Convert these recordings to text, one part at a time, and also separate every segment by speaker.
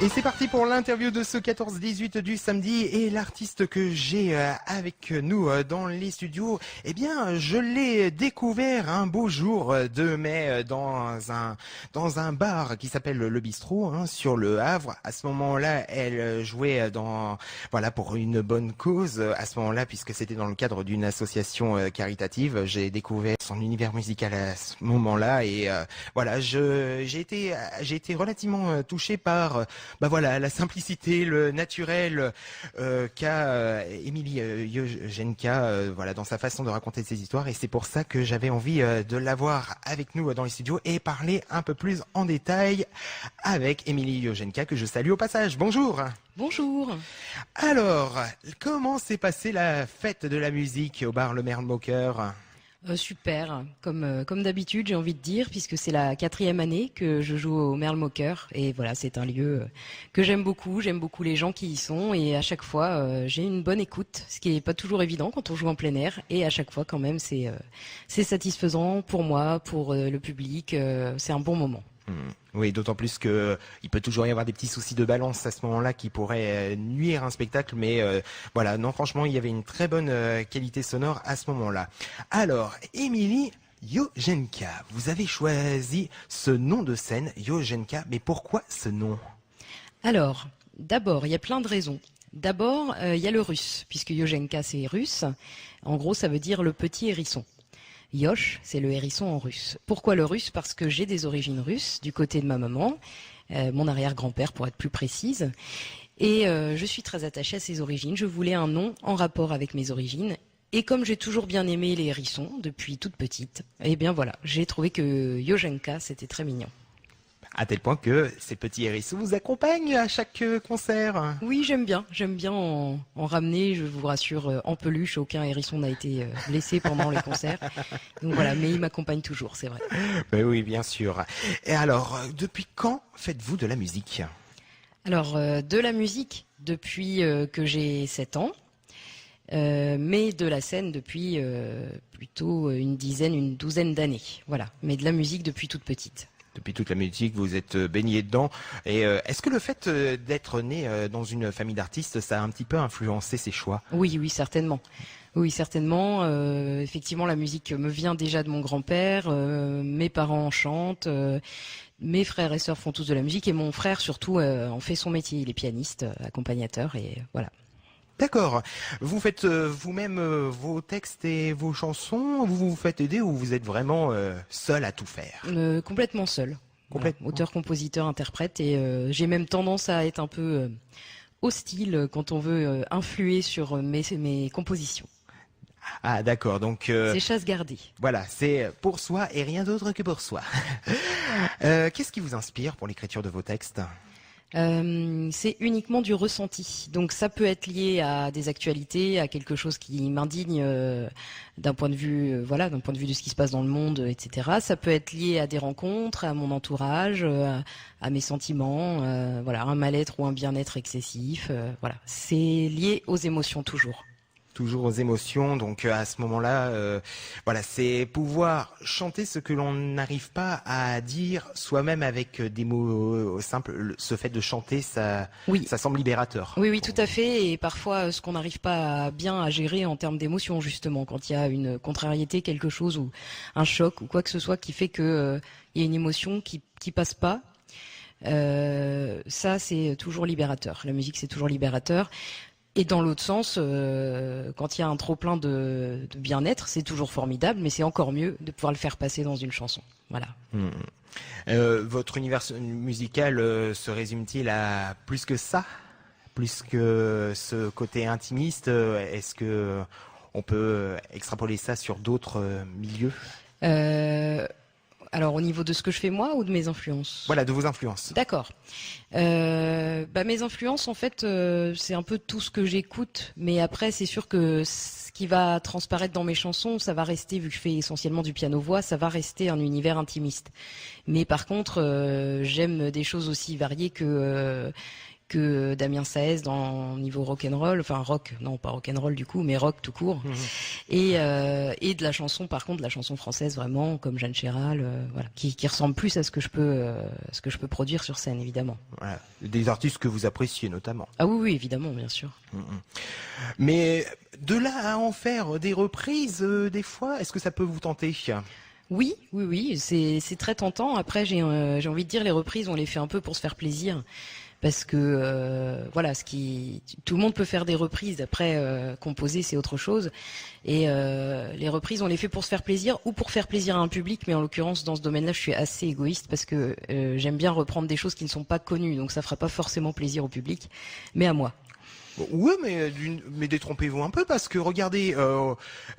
Speaker 1: Et c'est parti pour l'interview de ce 14-18 du samedi. Et l'artiste que j'ai avec nous dans les studios, eh bien, je l'ai découvert un beau jour de mai dans un bar qui s'appelle Le Bistrot, sur le Havre. À ce moment-là, elle jouait pour une bonne cause. À ce moment-là, puisque c'était dans le cadre d'une association caritative, j'ai découvert son univers musical à ce moment-là. Et j'ai été relativement touché par la simplicité, le naturel qu'a Émilie Yojenka dans sa façon de raconter ses histoires. Et c'est pour ça que j'avais envie de l'avoir avec nous dans les studios et parler un peu plus en détail avec Émilie Yojenka, que je salue au passage. Bonjour.
Speaker 2: Bonjour.
Speaker 1: Alors, comment s'est passée la fête de la musique au bar Le Merle-Moqueur ?
Speaker 2: Super, comme d'habitude, j'ai envie de dire, puisque c'est la 4e année que je joue au Merle-Moqueur. Et voilà, c'est un lieu que j'aime beaucoup les gens qui y sont. Et à chaque fois, j'ai une bonne écoute, ce qui n'est pas toujours évident quand on joue en plein air. Et à chaque fois, quand même, c'est satisfaisant pour moi, pour le public. C'est un bon moment.
Speaker 1: Oui, d'autant plus que il peut toujours y avoir des petits soucis de balance à ce moment-là qui pourraient nuire à un spectacle, mais non, franchement, il y avait une très bonne qualité sonore à ce moment-là. Alors, Émilie Yojenka, vous avez choisi ce nom de scène, Yojenka, mais pourquoi ce nom ?
Speaker 2: Alors, d'abord, il y a plein de raisons. D'abord, il y a le russe, puisque Yojenka, c'est russe. En gros, ça veut dire le petit hérisson. Yosh, c'est le hérisson en russe. Pourquoi le russe ? Parce que j'ai des origines russes du côté de ma maman, mon arrière-grand-père pour être plus précise. Et je suis très attachée à ses origines. Je voulais un nom en rapport avec mes origines. Et comme j'ai toujours bien aimé les hérissons depuis toute petite, eh bien voilà, j'ai trouvé que Yojenka, c'était très mignon.
Speaker 1: À tel point que ces petits hérissons vous accompagnent à chaque concert.
Speaker 2: Oui, j'aime bien en ramener, je vous rassure, en peluche. Aucun hérisson n'a été blessé pendant les concerts. Donc voilà, mais il m'accompagne toujours, c'est vrai.
Speaker 1: Ben oui, bien sûr. Et alors, depuis quand faites-vous de la musique ?
Speaker 2: Alors, de la musique depuis que j'ai 7 ans. Mais de la scène depuis plutôt une douzaine d'années. Voilà, mais de la musique depuis toute petite.
Speaker 1: Depuis toute la musique, vous êtes baigné dedans. Et est-ce que le fait d'être né dans une famille d'artistes, ça a un petit peu influencé ses choix ?
Speaker 2: Oui, certainement. Oui, certainement. Effectivement, la musique me vient déjà de mon grand-père. Mes parents chantent. Mes frères et sœurs font tous de la musique. Et mon frère, surtout, en fait son métier. Il est pianiste, accompagnateur. Et voilà.
Speaker 1: D'accord. Vous faites vous-même vos textes et vos chansons, vous vous faites aider ou vous êtes vraiment seul à tout faire ?
Speaker 2: Complètement seul.
Speaker 1: Complètement.
Speaker 2: Voilà. Auteur, compositeur, interprète. Et j'ai même tendance à être un peu hostile quand on veut influer sur mes compositions.
Speaker 1: Ah d'accord, donc...
Speaker 2: c'est chasse gardée.
Speaker 1: Voilà, c'est pour soi et rien d'autre que pour soi. Qu'est-ce qui vous inspire pour l'écriture de vos textes ?
Speaker 2: C'est uniquement du ressenti. Donc ça peut être lié à des actualités, à quelque chose qui m'indigne d'un point de vue de ce qui se passe dans le monde, etc. Ça peut être lié à des rencontres, à mon entourage, à mes sentiments, un mal-être ou un bien-être excessif. C'est lié aux émotions toujours.
Speaker 1: Toujours aux émotions, donc à ce moment-là, c'est pouvoir chanter ce que l'on n'arrive pas à dire soi-même avec des mots simples. Ce fait de chanter, ça semble libérateur.
Speaker 2: Oui, tout à fait. Et parfois, ce qu'on n'arrive pas bien à gérer en termes d'émotions, justement, quand il y a une contrariété, quelque chose ou un choc ou quoi que ce soit qui fait que il y a une émotion qui passe pas. Ça, c'est toujours libérateur. La musique, c'est toujours libérateur. Et dans l'autre sens, quand il y a un trop-plein de bien-être, c'est toujours formidable, mais c'est encore mieux de pouvoir le faire passer dans une chanson. Voilà.
Speaker 1: Votre univers musical se résume-t-il à plus que ça ? Plus que ce côté intimiste ? Est-ce que on peut extrapoler ça sur d'autres milieux ?
Speaker 2: Alors au niveau de ce que je fais moi ou de mes influences ?
Speaker 1: Voilà, de vos influences.
Speaker 2: D'accord. Mes influences, en fait, c'est un peu tout ce que j'écoute, mais après c'est sûr que ce qui va transparaître dans mes chansons, ça va rester, vu que je fais essentiellement du piano-voix, ça va rester un univers intimiste. Mais par contre, j'aime des choses aussi variées que que Damien Saez dans niveau rock'n'roll, enfin rock, non pas rock'n'roll du coup, mais rock tout court, et de la chanson, par contre, de la chanson française vraiment, comme Jeanne Chéral, voilà, qui ressemble plus à ce que je peux produire sur scène, évidemment.
Speaker 1: Voilà. Des artistes que vous appréciez notamment.
Speaker 2: Ah oui, oui, évidemment, bien sûr.
Speaker 1: Mais de là à en faire des reprises, des fois, est-ce que ça peut vous tenter?
Speaker 2: Oui, oui, oui, c'est très tentant. Après, j'ai envie de dire, les reprises, on les fait un peu pour se faire plaisir. Parce que voilà, tout le monde peut faire des reprises. Après, composer, c'est autre chose. Et les reprises, on les fait pour se faire plaisir ou pour faire plaisir à un public. Mais en l'occurrence, dans ce domaine-là, je suis assez égoïste parce que j'aime bien reprendre des choses qui ne sont pas connues. Donc ça fera pas forcément plaisir au public, mais à moi.
Speaker 1: Oui, mais détrompez-vous un peu parce que regardez,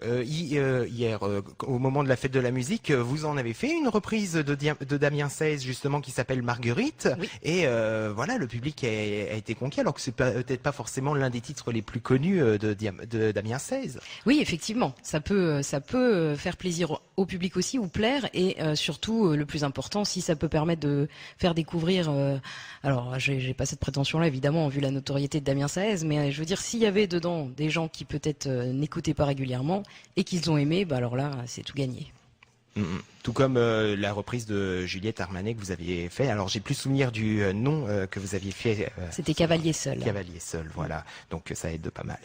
Speaker 1: hier, au moment de la fête de la musique, vous en avez fait une reprise de Damien Saez justement qui s'appelle Marguerite.
Speaker 2: Oui.
Speaker 1: Et voilà, le public a été conquis alors que c'est peut-être pas forcément l'un des titres les plus connus de Damien Saez.
Speaker 2: Oui, effectivement, ça peut faire plaisir au public aussi ou plaire et surtout le plus important, si ça peut permettre de faire découvrir. Alors, j'ai pas cette prétention-là évidemment vu la notoriété de Damien Saez, mais je veux dire s'il y avait dedans des gens qui peut-être n'écoutaient pas régulièrement et qu'ils ont aimé, bah alors là, c'est tout gagné.
Speaker 1: Tout comme la reprise de Juliette Armanet que vous aviez fait. Alors j'ai plus souvenir du nom que vous aviez fait.
Speaker 2: C'était Cavalier seul.
Speaker 1: Cavalier seul, voilà. Donc ça aide pas mal.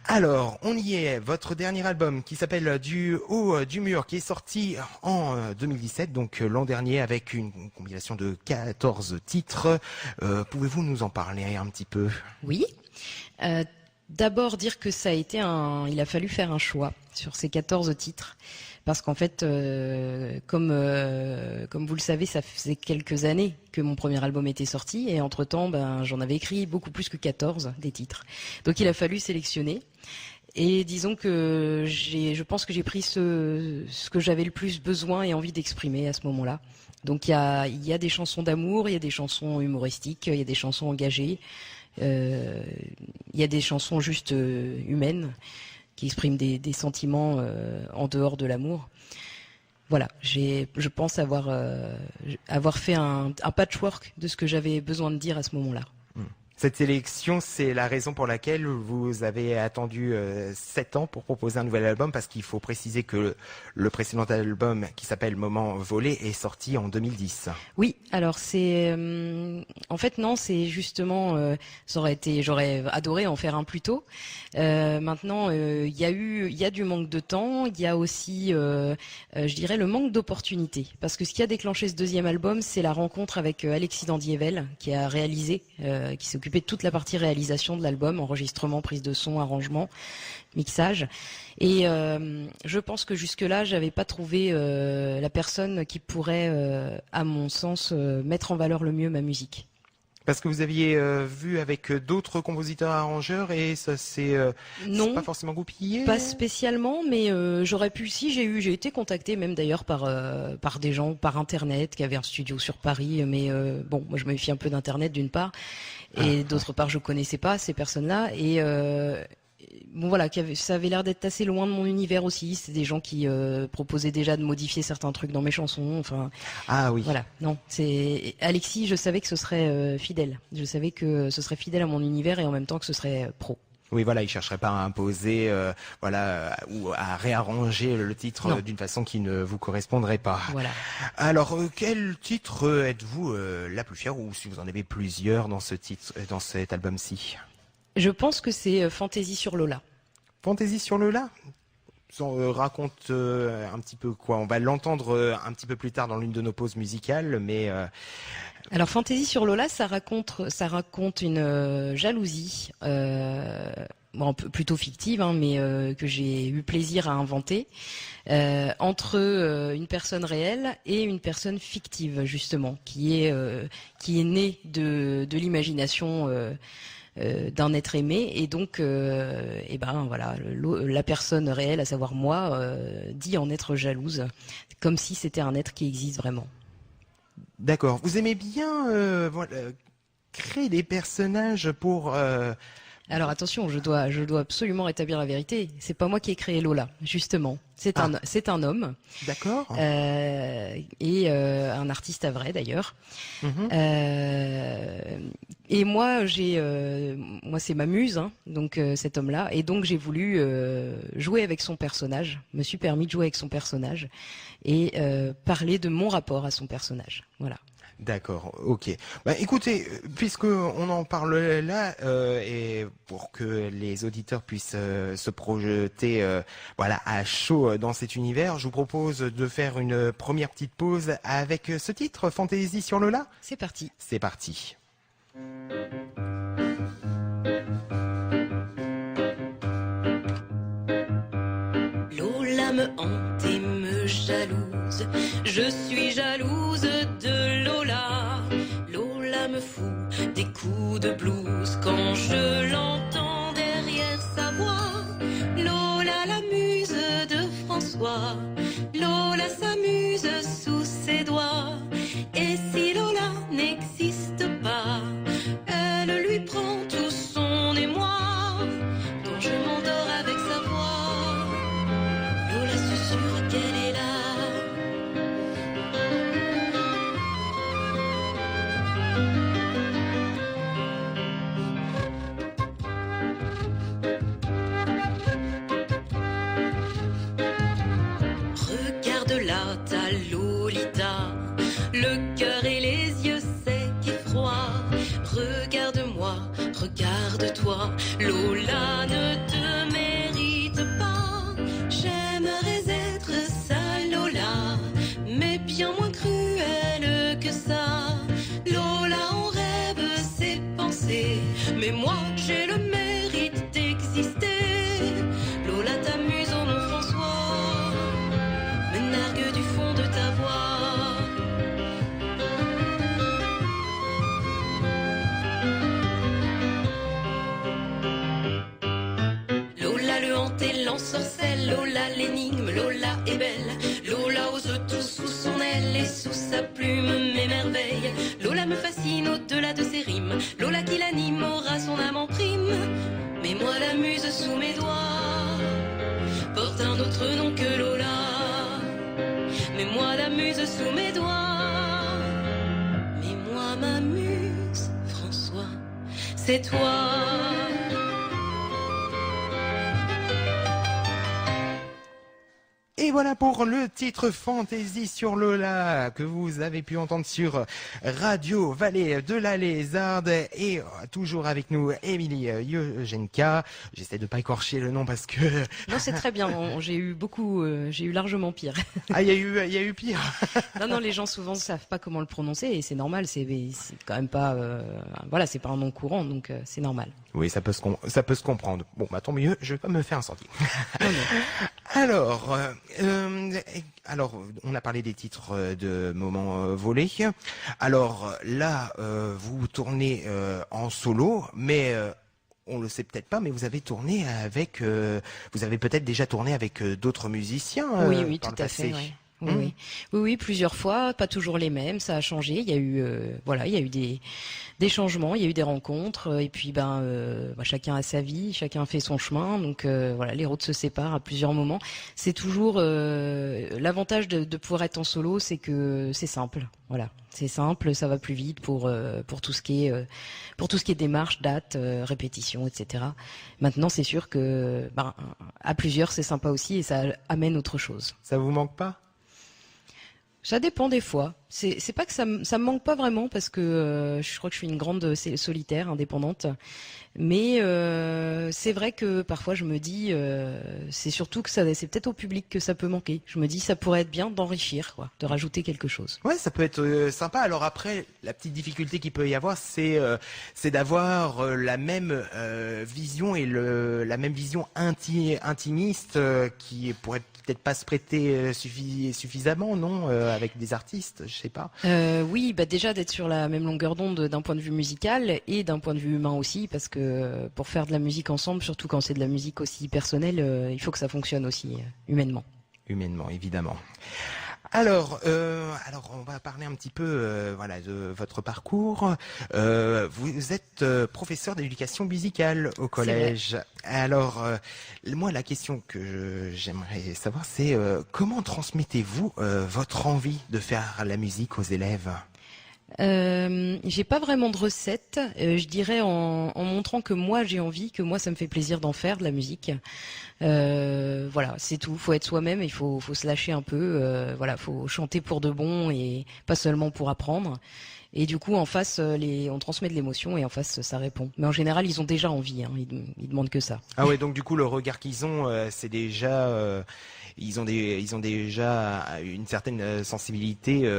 Speaker 1: Alors on y est. Votre dernier album qui s'appelle Du haut du mur, qui est sorti en 2017, donc l'an dernier, avec une compilation de 14 titres. Pouvez-vous nous en parler un petit peu?
Speaker 2: Oui. D'abord dire que ça a été il a fallu faire un choix sur ces 14 titres. Parce qu'en fait, comme vous le savez, ça faisait quelques années que mon premier album était sorti et entre-temps, j'en avais écrit beaucoup plus que 14 des titres. Donc il a fallu sélectionner. Et disons que je pense que j'ai pris ce que j'avais le plus besoin et envie d'exprimer à ce moment-là. Donc il y a des chansons d'amour, il y a des chansons humoristiques, il y a des chansons engagées, il y a des chansons juste humaines, qui exprime des sentiments en dehors de l'amour. Voilà, je pense avoir fait un patchwork de ce que j'avais besoin de dire à ce moment-là.
Speaker 1: Cette sélection, c'est la raison pour laquelle vous avez attendu 7 ans pour proposer un nouvel album, parce qu'il faut préciser que le précédent album, qui s'appelle Moment volé, est sorti en 2010.
Speaker 2: Oui, alors c'est en fait non, c'est justement j'aurais adoré en faire un plus tôt. Maintenant, il y a du manque de temps, il y a aussi je dirais le manque d'opportunités, parce que ce qui a déclenché ce deuxième album, c'est la rencontre avec Alexis Dandievel, qui a réalisé, qui s'est occupé de toute la partie réalisation de l'album, enregistrement, prise de son, arrangement, mixage. Et je pense que jusque-là, j'avais pas trouvé la personne qui pourrait, à mon sens, mettre en valeur le mieux ma musique.
Speaker 1: Parce que vous aviez vu avec d'autres compositeurs arrangeurs et ça c'est pas forcément goupillé.
Speaker 2: Pas spécialement, mais j'aurais pu. Si j'ai été contactée même d'ailleurs par des gens par internet qui avaient un studio sur Paris, mais bon, moi je me méfie un peu d'internet d'une part et d'autre part je connaissais pas ces personnes-là et bon voilà, ça avait l'air d'être assez loin de mon univers aussi. C'est des gens qui proposaient déjà de modifier certains trucs dans mes chansons. Enfin,
Speaker 1: ah oui.
Speaker 2: Voilà, non, c'est Alexis. Je savais que ce serait fidèle. Je savais que ce serait fidèle à mon univers et en même temps que ce serait pro.
Speaker 1: Oui, voilà, il chercherait pas à imposer, voilà, ou à réarranger le titre d'une façon qui ne vous correspondrait pas.
Speaker 2: Voilà.
Speaker 1: Alors, quel titre êtes-vous la plus fière, ou si vous en avez plusieurs dans cet album-ci?
Speaker 2: Je pense que c'est Fantaisie sur Lola.
Speaker 1: Fantaisie sur Lola? Raconte un petit peu quoi? On va l'entendre un petit peu plus tard dans l'une de nos pauses musicales, mais...
Speaker 2: Alors, Fantaisie sur Lola, ça raconte une jalousie, bon, plutôt fictive, hein, mais que j'ai eu plaisir à inventer, entre une personne réelle et une personne fictive, justement, qui est née de l'imagination d'un être aimé, et donc et ben voilà, la personne réelle, à savoir moi, dit en être jalouse, comme si c'était un être qui existe vraiment.
Speaker 1: D'accord. Vous aimez bien créer des personnages pour...
Speaker 2: Alors attention, je dois absolument rétablir la vérité. C'est pas moi qui ai créé Lola, justement. C'est un homme.
Speaker 1: D'accord.
Speaker 2: Et un artiste à vrai d'ailleurs. Et moi, moi c'est ma muse, hein, donc cet homme-là, et donc j'ai voulu jouer avec son personnage. Me suis permis de jouer avec son personnage et parler de mon rapport à son personnage. Voilà.
Speaker 1: D'accord, ok. Bah, écoutez, puisque on en parle là, et pour que les auditeurs puissent se projeter, voilà, à chaud dans cet univers, je vous propose de faire une première petite pause avec ce titre, Fantaisie sur Lola.
Speaker 2: C'est parti.
Speaker 1: C'est parti.
Speaker 2: Lola me hante et me jalouse, je suis jalouse de Lola. Lola me fout des coups de blues quand je l'entends derrière sa voix. Lola la muse de François, Lola s'amuse sous ses doigts. Et si Lola n'existe pas, elle lui prend tout son émoi. Quand je m'endors avec sa voix, Lola susurre qu'elle est là. Regarde-la, ta Lolita, le cœur et les yeux secs et froids. Regarde-moi, regarde-toi, Lola ne te mérite pas. J'aimerais être sa Lola, mais bien moins cruelle que ça. Lola en rêve ses pensées, mais moi j'ai le mérite d'exister. Lola t'amuse au mon François, me nargue du fond de ta voix. Lola le hante et l'ensorcelle, Lola l'énigme, Lola est belle. Lola ose tout sous son aile et sous sa plume m'émerveille. Lola me fascine au-delà de ses rimes, Lola qui l'anime aura son âme en prime. Mais moi la muse sous mes doigts porte un autre nom que Lola. Mais moi la muse sous mes doigts, mais moi ma muse, François, c'est toi.
Speaker 1: Et voilà pour le titre Fantaisie sur Lola que vous avez pu entendre sur Radio Vallée de la Lézarde et toujours avec nous Émilie Yojenka. J'essaie de pas écorcher le nom parce que
Speaker 2: Non, c'est très bien. J'ai eu largement pire.
Speaker 1: ah il y a eu pire.
Speaker 2: Non, les gens souvent savent pas comment le prononcer et c'est normal. C'est quand même pas, voilà, c'est pas un nom courant, donc c'est normal.
Speaker 1: Oui, ça peut se comprendre. Bon, bah tant mieux, je vais pas me faire un sorti.
Speaker 2: Non, non.
Speaker 1: Alors, on a parlé des titres de moments volés. Alors là, vous tournez en solo, mais on le sait peut-être pas, mais vous avez tourné avec, vous avez peut-être déjà tourné avec d'autres musiciens.
Speaker 2: Oui,
Speaker 1: par
Speaker 2: tout
Speaker 1: le
Speaker 2: à
Speaker 1: passé.
Speaker 2: fait. Oui. Oui, plusieurs fois, pas toujours les mêmes, ça a changé. Il y a eu, il y a eu des changements, il y a eu des rencontres, et puis chacun a sa vie, chacun fait son chemin, donc voilà, les routes se séparent à plusieurs moments. C'est toujours l'avantage de pouvoir être en solo, c'est que c'est simple, voilà, c'est simple, ça va plus vite pour tout ce qui est démarche, date, répétition, etc. Maintenant, c'est sûr que à plusieurs, c'est sympa aussi et ça amène autre chose.
Speaker 1: Ça vous manque pas?
Speaker 2: Ça dépend des fois. C'est pas que ça me manque pas vraiment parce que je crois que je suis une grande solitaire, indépendante. Mais c'est vrai que parfois je me dis, c'est surtout que c'est peut-être au public que ça peut manquer. Je me dis, ça pourrait être bien d'enrichir, quoi, de rajouter quelque chose.
Speaker 1: Ouais, ça peut être sympa. Alors après, la petite difficulté qu'il peut y avoir, c'est d'avoir la même vision et la même vision intimiste qui pourrait peut-être pas se prêter suffisamment, non, avec des artistes, je sais pas.
Speaker 2: Oui, déjà d'être sur la même longueur d'onde d'un point de vue musical et d'un point de vue humain aussi, parce que pour faire de la musique ensemble, surtout quand c'est de la musique aussi personnelle, il faut que ça fonctionne aussi humainement.
Speaker 1: Humainement, évidemment. Alors, on va parler un petit peu, voilà, de votre parcours. Vous êtes professeur d'éducation musicale au collège. Alors, moi, la question que j'aimerais savoir, c'est comment transmettez-vous votre envie de faire la musique aux élèves?
Speaker 2: J'ai pas vraiment de recette. Je dirais en montrant que moi j'ai envie, que moi ça me fait plaisir d'en faire de la musique. Voilà, c'est tout. Faut être soi-même, il faut se lâcher un peu. Voilà, faut chanter pour de bon et pas seulement pour apprendre. Et du coup, en face, on transmet de l'émotion et en face, ça répond. Mais en général, ils ont déjà envie. Hein, ils demandent que ça.
Speaker 1: Ah ouais, donc du coup, le regard qu'ils ont, c'est déjà, ils ont déjà une certaine sensibilité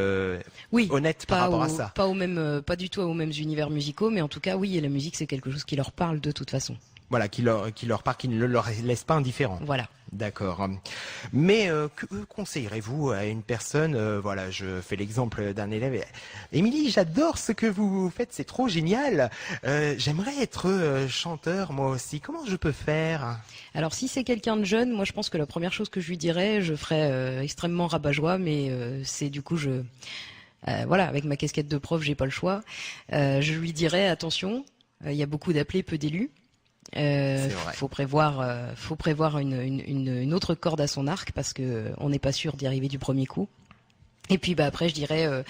Speaker 2: Oui,
Speaker 1: honnête par rapport à ça.
Speaker 2: pas du tout aux mêmes univers musicaux, mais en tout cas, oui, et la musique, c'est quelque chose qui leur parle de toute façon.
Speaker 1: Voilà, qui leur part, qui ne leur laisse pas indifférent.
Speaker 2: Voilà.
Speaker 1: D'accord. Mais que conseillerez-vous à une personne voilà, je fais l'exemple d'un élève. Émilie, j'adore ce que vous faites, c'est trop génial. J'aimerais être chanteur moi aussi. Comment je peux faire?
Speaker 2: Alors, si c'est quelqu'un de jeune, moi, je pense que la première chose que je lui dirais, je ferais extrêmement rabat-joie, mais c'est du coup, voilà, avec ma casquette de prof, j'ai pas le choix. Je lui dirais attention, il y a beaucoup d'appelés, peu d'élus. Faut prévoir une autre corde à son arc parce que on n'est pas sûr d'y arriver du premier coup. Et puis après je dirais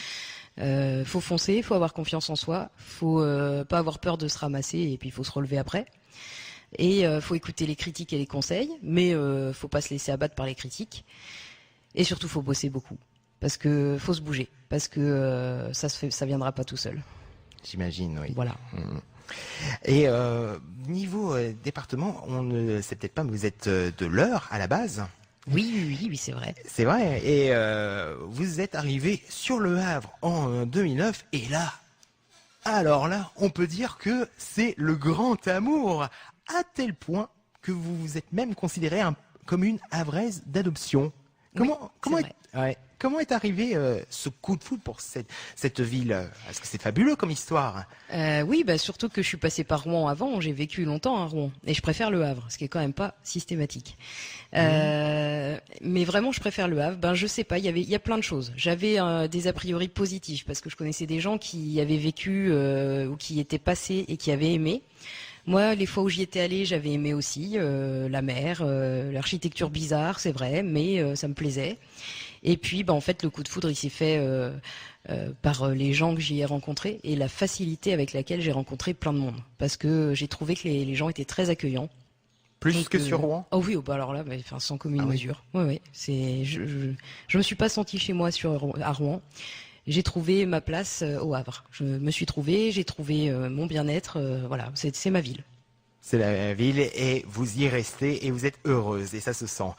Speaker 2: faut foncer, faut avoir confiance en soi, faut pas avoir peur de se ramasser et puis il faut se relever après. Et faut écouter les critiques et les conseils, mais faut pas se laisser abattre par les critiques. Et surtout faut bosser beaucoup parce que faut se bouger parce que ça viendra pas tout seul.
Speaker 1: J'imagine, oui.
Speaker 2: Voilà.
Speaker 1: Et niveau département, on ne sait peut-être pas, mais vous êtes de l'Eure à la base.
Speaker 2: Oui, c'est vrai.
Speaker 1: C'est vrai. Et vous êtes arrivé sur Le Havre en 2009. Et là, alors là, on peut dire que c'est le grand amour, à tel point que vous vous êtes même considéré comme une Havraise d'adoption. Comment est arrivé ce coup de foudre pour cette ville? Parce que c'est fabuleux comme histoire.
Speaker 2: Oui, surtout que je suis passée par Rouen avant, j'ai vécu longtemps à Rouen, et je préfère le Havre, ce qui est quand même pas systématique. Mais vraiment, je préfère le Havre. Je sais pas, il y a plein de choses. J'avais des a priori positifs parce que je connaissais des gens qui avaient vécu ou qui étaient passés et qui avaient aimé. Moi, les fois où j'y étais allée, j'avais aimé aussi la mer, l'architecture bizarre, c'est vrai, mais ça me plaisait. Et puis, en fait, le coup de foudre, il s'est fait par les gens que j'y ai rencontrés et la facilité avec laquelle j'ai rencontré plein de monde. Parce que j'ai trouvé que les gens étaient très accueillants.
Speaker 1: Plus que sur Rouen?
Speaker 2: Oh oui, alors là, sans commune mesure. Oui. Je me suis pas sentie chez moi à Rouen. J'ai trouvé ma place au Havre. Je me suis trouvée, j'ai trouvé mon bien-être. Voilà, c'est ma ville.
Speaker 1: C'est la ville et vous y restez et vous êtes heureuse et ça se sent.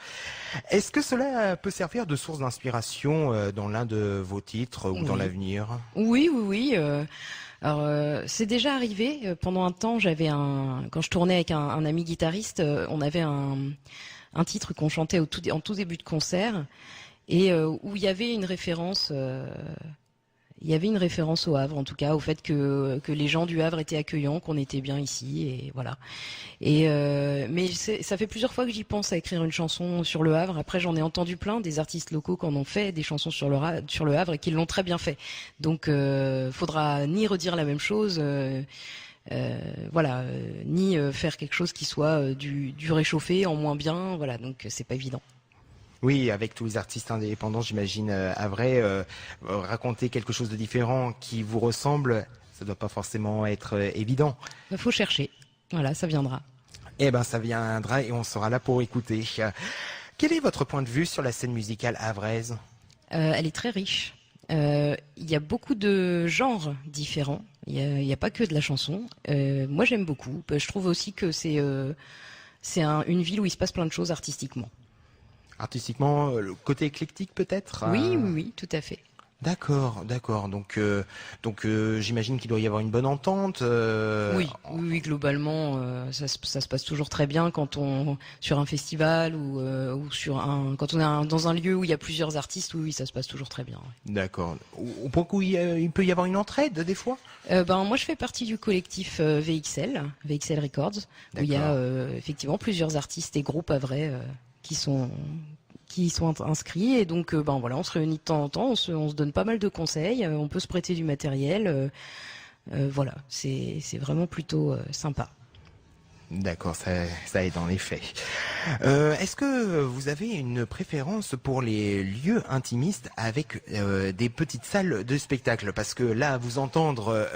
Speaker 1: Est-ce que cela peut servir de source d'inspiration dans l'un de vos titres ou dans l'avenir?
Speaker 2: Oui. Alors, c'est déjà arrivé. Pendant un temps, quand je tournais avec un ami guitariste, on avait un titre qu'on chantait en tout début de concert et où il y avait une référence. Il y avait une référence au Havre, en tout cas, au fait que les gens du Havre étaient accueillants, qu'on était bien ici, et voilà. Mais ça fait plusieurs fois que j'y pense à écrire une chanson sur le Havre. Après, j'en ai entendu plein des artistes locaux qui en ont fait des chansons sur le Havre et qui l'ont très bien fait. Donc, faudra ni redire la même chose, ni faire quelque chose qui soit du réchauffé en moins bien. Voilà, donc c'est pas évident.
Speaker 1: Oui, avec tous les artistes indépendants, j'imagine, à vrai, raconter quelque chose de différent qui vous ressemble, ça doit pas forcément être évident.
Speaker 2: Il faut chercher. Voilà, ça viendra.
Speaker 1: Ça viendra et on sera là pour écouter. Quel est votre point de vue sur la scène musicale havraise?
Speaker 2: Elle est très riche. Il y a beaucoup de genres différents. Il y a pas que de la chanson. Moi, j'aime beaucoup. Je trouve aussi que c'est une ville où il se passe plein de choses artistiquement.
Speaker 1: Artistiquement, le côté éclectique peut-être?
Speaker 2: Oui, tout à fait.
Speaker 1: D'accord. Donc, j'imagine qu'il doit y avoir une bonne entente.
Speaker 2: Oui, globalement, ça se passe toujours très bien sur un festival ou quand on est dans un lieu où il y a plusieurs artistes. Oui, ça se passe toujours très bien. Ouais.
Speaker 1: D'accord. Au point où il peut y avoir une entraide des fois?
Speaker 2: Moi, je fais partie du collectif VXL Records, où il y a effectivement plusieurs artistes et groupes à vrai. Qui sont inscrits et donc on se réunit de temps en temps, on se donne pas mal de conseils, on peut se prêter du matériel, c'est vraiment plutôt sympa.
Speaker 1: D'accord, ça aide en effet. Est-ce que vous avez une préférence pour les lieux intimistes avec des petites salles de spectacle? Parce que là, à vous entendre,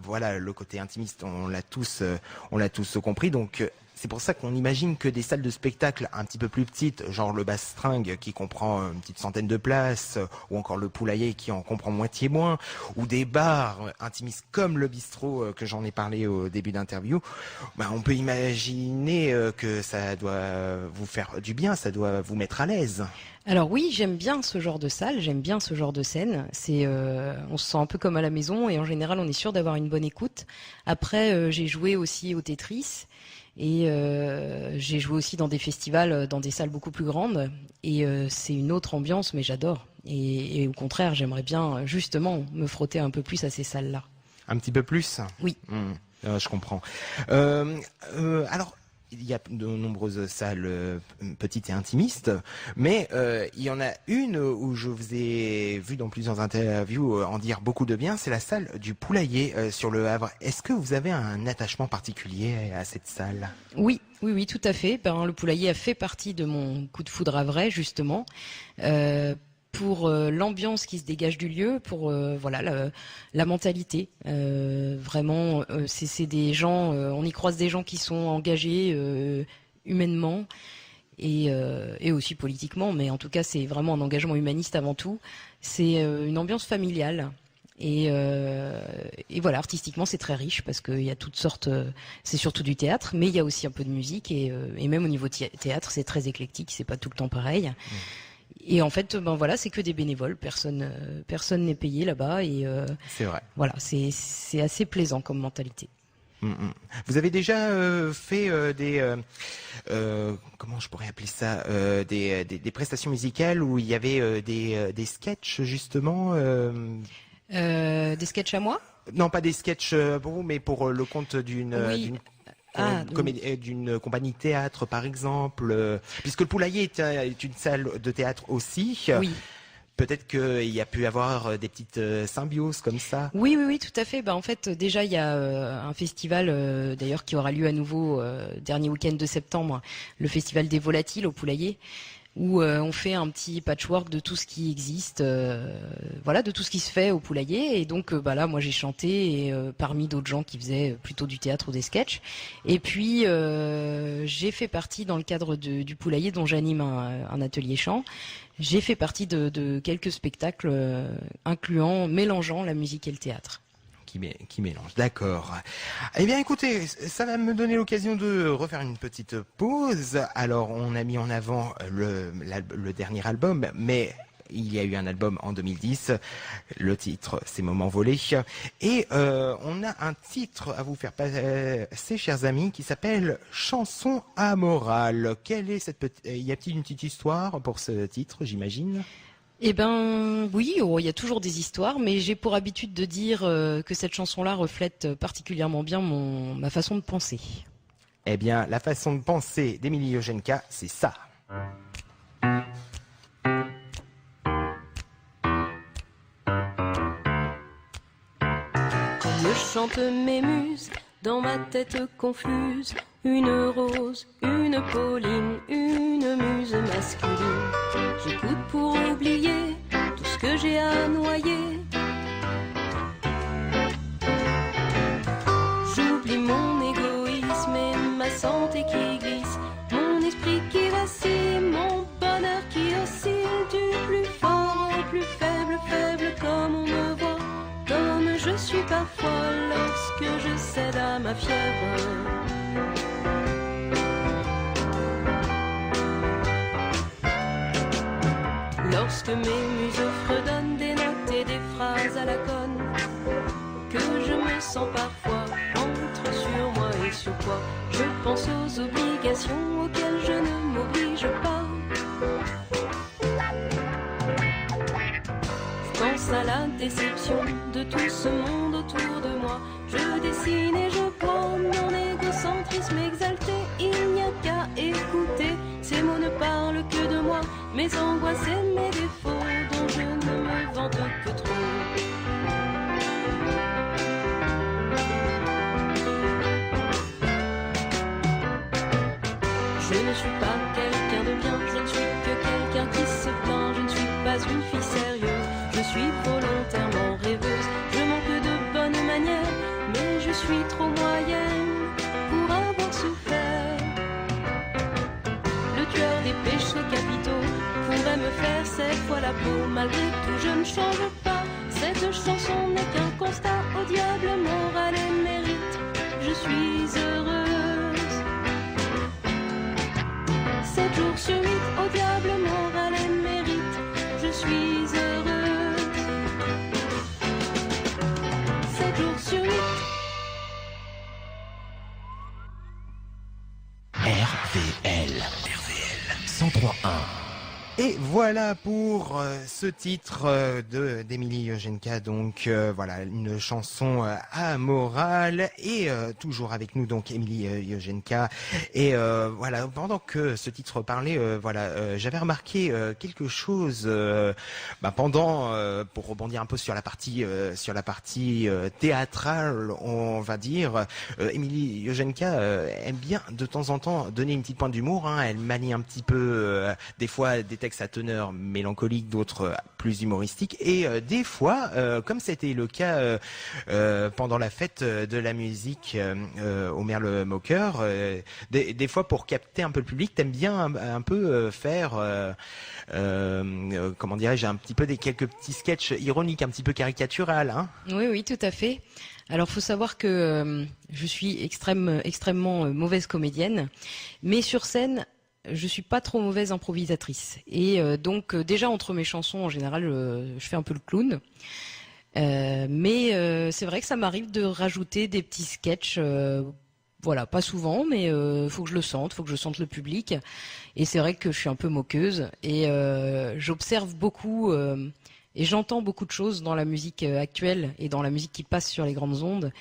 Speaker 1: voilà, le côté intimiste, on l'a tous compris. Donc, c'est pour ça qu'on imagine que des salles de spectacle un petit peu plus petites, genre le Bastringue qui comprend une petite centaine de places, ou encore le Poulailler qui en comprend moitié moins, ou des bars intimistes comme le bistrot que j'en ai parlé au début d'interview, on peut imaginer que ça doit vous faire du bien, ça doit vous mettre à l'aise.
Speaker 2: Alors oui, j'aime bien ce genre de salle, j'aime bien ce genre de scène. On se sent un peu comme à la maison et en général, on est sûr d'avoir une bonne écoute. Après, j'ai joué aussi au Tetris. Et j'ai joué aussi dans des festivals, dans des salles beaucoup plus grandes. Et c'est une autre ambiance, mais j'adore. Et au contraire, j'aimerais bien justement me frotter un peu plus à ces salles-là.
Speaker 1: Un petit peu plus?
Speaker 2: Oui.
Speaker 1: Je comprends. Alors, il y a de nombreuses salles petites et intimistes, mais il y en a une où je vous ai vu dans plusieurs interviews en dire beaucoup de bien, c'est la salle du Poulailler sur le Havre. Est-ce que vous avez un attachement particulier à cette salle?
Speaker 2: Oui, tout à fait. Le Poulailler a fait partie de mon coup de foudre havrais, justement. Pour l'ambiance qui se dégage du lieu, pour la mentalité. Vraiment, c'est des gens, on y croise des gens qui sont engagés humainement et aussi politiquement, mais en tout cas c'est vraiment un engagement humaniste avant tout. C'est une ambiance familiale. Et voilà, artistiquement c'est très riche parce qu'il y a toutes sortes, c'est surtout du théâtre, mais il y a aussi un peu de musique et même au niveau théâtre c'est très éclectique, c'est pas tout le temps pareil. Et en fait, c'est que des bénévoles, personne n'est payé là-bas et
Speaker 1: c'est vrai.
Speaker 2: Voilà, c'est assez plaisant comme mentalité.
Speaker 1: Vous avez déjà fait comment je pourrais appeler ça, des prestations musicales où il y avait des sketchs justement
Speaker 2: Des sketchs à moi?
Speaker 1: Non, pas des sketchs pour vous, mais pour le compte d'une compagnie de théâtre, par exemple, puisque le Poulailler est une salle de théâtre aussi.
Speaker 2: Oui.
Speaker 1: Peut-être qu'il y a pu avoir des petites symbioses comme ça.
Speaker 2: Oui, tout à fait. En fait, déjà, il y a un festival, d'ailleurs, qui aura lieu à nouveau dernier week-end de septembre, le festival des Volatiles au Poulailler, où on fait un petit patchwork de tout ce qui existe, de tout ce qui se fait au Poulailler. Et donc là, moi j'ai chanté et, parmi d'autres gens qui faisaient plutôt du théâtre ou des sketchs. Et puis j'ai fait partie dans le cadre du Poulailler dont j'anime un atelier chant. J'ai fait partie de quelques spectacles mélangeant la musique et le théâtre.
Speaker 1: Qui mélange, d'accord. Eh bien écoutez, ça va me donner l'occasion de refaire une petite pause. Alors on a mis en avant le dernier album, mais il y a eu un album en 2010, le titre c'est Moments volés, et on a un titre à vous faire passer, chers amis, qui s'appelle Chanson amorale. Y a-t-il une petite histoire pour ce titre, j'imagine?
Speaker 2: Eh ben oui, il y a toujours des histoires, mais j'ai pour habitude de dire que cette chanson-là reflète particulièrement bien ma façon de penser.
Speaker 1: Eh bien, la façon de penser d'Emilie Yojenka, c'est ça.
Speaker 3: Quand me chantent mes muses, dans ma tête confuse, une rose, une Pauline, une muse masculine. J'écoute pour oublier tout ce que j'ai à noyer. J'oublie mon égoïsme et ma santé qui glisse, mon esprit qui vacille, mon bonheur qui oscille, du plus fort au plus faible, faible comme on me voit, comme je suis parfois lorsque je cède à ma fièvre. Lorsque mes muses fredonnent des notes et des phrases à la conne, que je me sens parfois entre sur moi et sur quoi, je pense aux obligations auxquelles je ne m'oblige pas. Je pense à la déception de tout ce monde autour de moi. Je dessine et je prends mon égocentrisme exalté. Il n'y a qu'à écouter, ces mots ne parlent que de moi, mes angoisses et mes défauts dont je ne me vante que trop. Je ne suis pas quelqu'un de bien, je ne suis que quelqu'un qui se plaint. Je ne suis pas une fille sérieuse, je suis volontairement rêveuse. Je manque de bonnes manières, mais je suis trop moyenne pour avoir souffert. Le tueur des péchés capitaux pourrait me faire 7 fois la peau. Malgré tout, je ne change pas. Cette chanson n'est qu'un constat. Au diable, morale et mérite, je suis heureuse. 7 jours sur 8, au diable, morale et mérite, je suis heureuse. 7 jours sur 8.
Speaker 4: RVL 103.1.
Speaker 1: Et voilà pour ce titre d'Émilie Eugenka, donc voilà une chanson amorale et toujours avec nous donc Émilie Eugenka et voilà pendant que ce titre parlait j'avais remarqué quelque chose pendant pour rebondir un peu sur la partie théâtrale on va dire Émilie Eugenka aime bien de temps en temps donner une petite pointe d'humour, hein, elle manie un petit peu des fois des textes à teneur mélancolique, d'autres plus humoristiques et des fois, comme c'était le cas pendant la fête de la musique au Merle Moqueur, des fois pour capter un peu le public, t'aimes bien un peu faire, comment dirais-je, un petit peu quelques petits sketchs ironiques, un petit peu caricatural, hein.
Speaker 2: Oui, tout à fait. Alors, faut savoir que je suis extrêmement mauvaise comédienne, mais sur scène, je suis pas trop mauvaise improvisatrice. Et donc déjà entre mes chansons en général, je fais un peu le clown. Mais c'est vrai que ça m'arrive de rajouter des petits sketchs. Voilà, pas souvent, mais faut que je le sente, faut que je sente le public. Et c'est vrai que je suis un peu moqueuse et j'observe beaucoup et j'entends beaucoup de choses dans la musique actuelle et dans la musique qui passe sur les grandes ondes.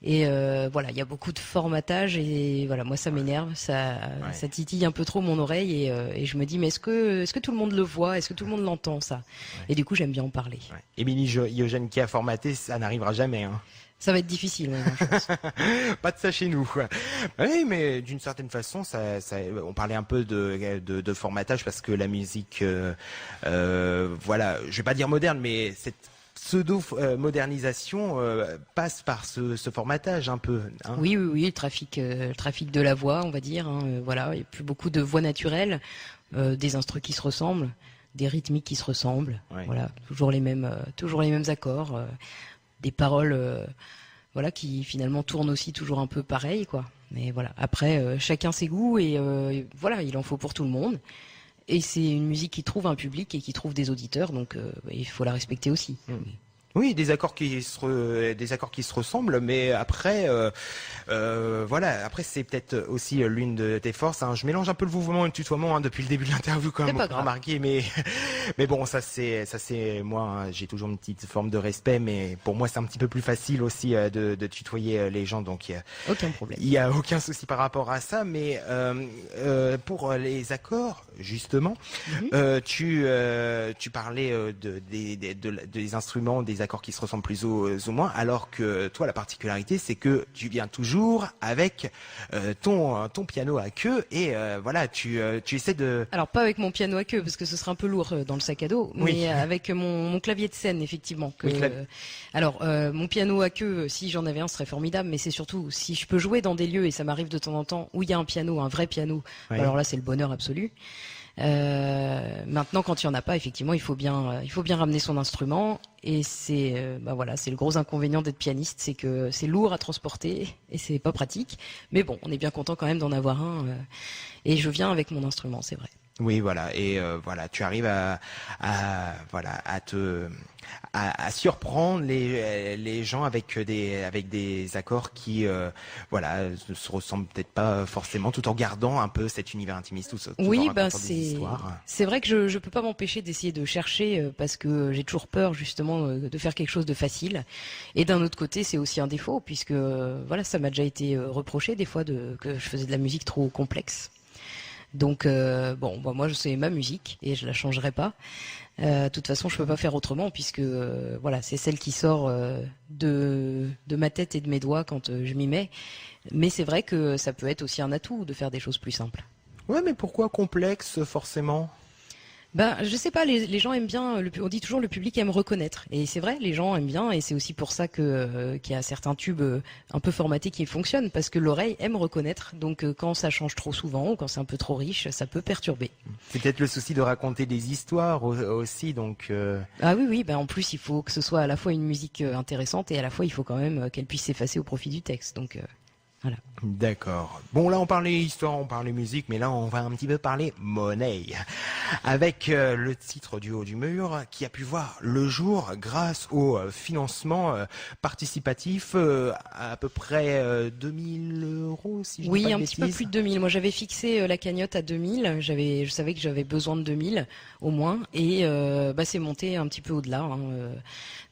Speaker 2: Et voilà, il y a beaucoup de formatage et voilà, moi ça m'énerve, ça titille un peu trop mon oreille et je me dis mais est-ce que tout le monde le voit, est-ce que tout le monde l'entend ça? Et du coup j'aime bien en parler.
Speaker 1: Émilie Eugenka formatée, ça n'arrivera jamais, hein.
Speaker 2: Ça va être difficile, je pense.
Speaker 1: Pas de ça chez nous. Oui, mais d'une certaine façon, on parlait un peu de formatage parce que la musique, voilà, je vais pas dire moderne, mais cette pseudo-modernisation passe par ce formatage un peu. Hein.
Speaker 2: Oui, le trafic de la voix, on va dire. Hein, voilà, il n'y a plus beaucoup de voix naturelles, des instrus qui se ressemblent, des rythmiques qui se ressemblent. Ouais. Voilà, toujours les mêmes accords, des paroles, voilà, qui finalement tournent aussi toujours un peu pareil, quoi. Mais voilà, après, chacun ses goûts et voilà, il en faut pour tout le monde. Et c'est une musique qui trouve un public et qui trouve des auditeurs, donc il faut la respecter aussi.
Speaker 1: Oui, des accords qui se ressemblent, mais après, voilà. Après, c'est peut-être aussi l'une de tes forces. Hein. Je mélange un peu le vouvoiement et le tutoiement depuis le début de l'interview, comme vous avez remarqué. Mais bon, ça c'est moi. Hein, j'ai toujours une petite forme de respect, mais pour moi, c'est un petit peu plus facile aussi de tutoyer les gens. Donc,
Speaker 2: aucun problème.
Speaker 1: Il y a aucun souci par rapport à ça. Mais pour les accords, justement, tu parlais des instruments, des accords qui se ressemblent plus ou moins, alors que toi, la particularité, c'est que tu viens toujours avec ton piano à queue et voilà, tu essaies de...
Speaker 2: Alors, pas avec mon piano à queue, parce que ce serait un peu lourd dans le sac à dos, mais avec mon clavier de scène, effectivement. Alors, mon piano à queue, si j'en avais un, ce serait formidable, mais c'est surtout, si je peux jouer dans des lieux, et ça m'arrive de temps en temps, où il y a un piano, un vrai piano, alors là, c'est le bonheur absolu. Maintenant, quand il y en a pas, effectivement, il faut bien ramener son instrument. Et c'est, voilà, c'est le gros inconvénient d'être pianiste, c'est que c'est lourd à transporter et c'est pas pratique. Mais bon, on est bien content quand même d'en avoir un. Et je viens avec mon instrument, c'est vrai.
Speaker 1: Oui, voilà, et voilà, tu arrives à surprendre les gens avec des accords qui voilà ne se ressemblent peut-être pas forcément, tout en gardant un peu cet univers intimiste, tout en racontant des histoires.
Speaker 2: C'est vrai que je peux pas m'empêcher d'essayer de chercher parce que j'ai toujours peur justement de faire quelque chose de facile. Et d'un autre côté, c'est aussi un défaut puisque voilà, ça m'a déjà été reproché des fois que je faisais de la musique trop complexe. Donc moi c'est ma musique et je la changerai pas. De toute façon, je peux pas faire autrement puisque voilà, c'est celle qui sort de ma tête et de mes doigts quand je m'y mets. Mais c'est vrai que ça peut être aussi un atout de faire des choses plus simples.
Speaker 1: Ouais, mais pourquoi complexe forcément?
Speaker 2: Ben, je sais pas, les gens aiment bien, on dit toujours le public aime reconnaître. Et c'est vrai, les gens aiment bien, et c'est aussi pour ça qu'il y a certains tubes un peu formatés qui fonctionnent, parce que l'oreille aime reconnaître. Donc quand ça change trop souvent, ou quand c'est un peu trop riche, ça peut perturber.
Speaker 1: C'est peut-être le souci de raconter des histoires aussi, donc...
Speaker 2: Ah oui, oui, ben en plus il faut que ce soit à la fois une musique intéressante, et à la fois il faut quand même qu'elle puisse s'effacer au profit du texte. Donc voilà.
Speaker 1: D'accord. Bon, là, on parlait histoire, on parlait musique, mais là, on va un petit peu parler monnaie. Avec le titre du haut du mur, qui a pu voir le jour grâce au financement participatif à peu près 2000 euros, si je dis
Speaker 2: Oui,
Speaker 1: pas de
Speaker 2: un petit peu
Speaker 1: bêtises.
Speaker 2: plus de 2000. Moi, j'avais fixé la cagnotte à 2000. Je savais que j'avais besoin de 2000 au moins, et c'est monté un petit peu au-delà. Hein.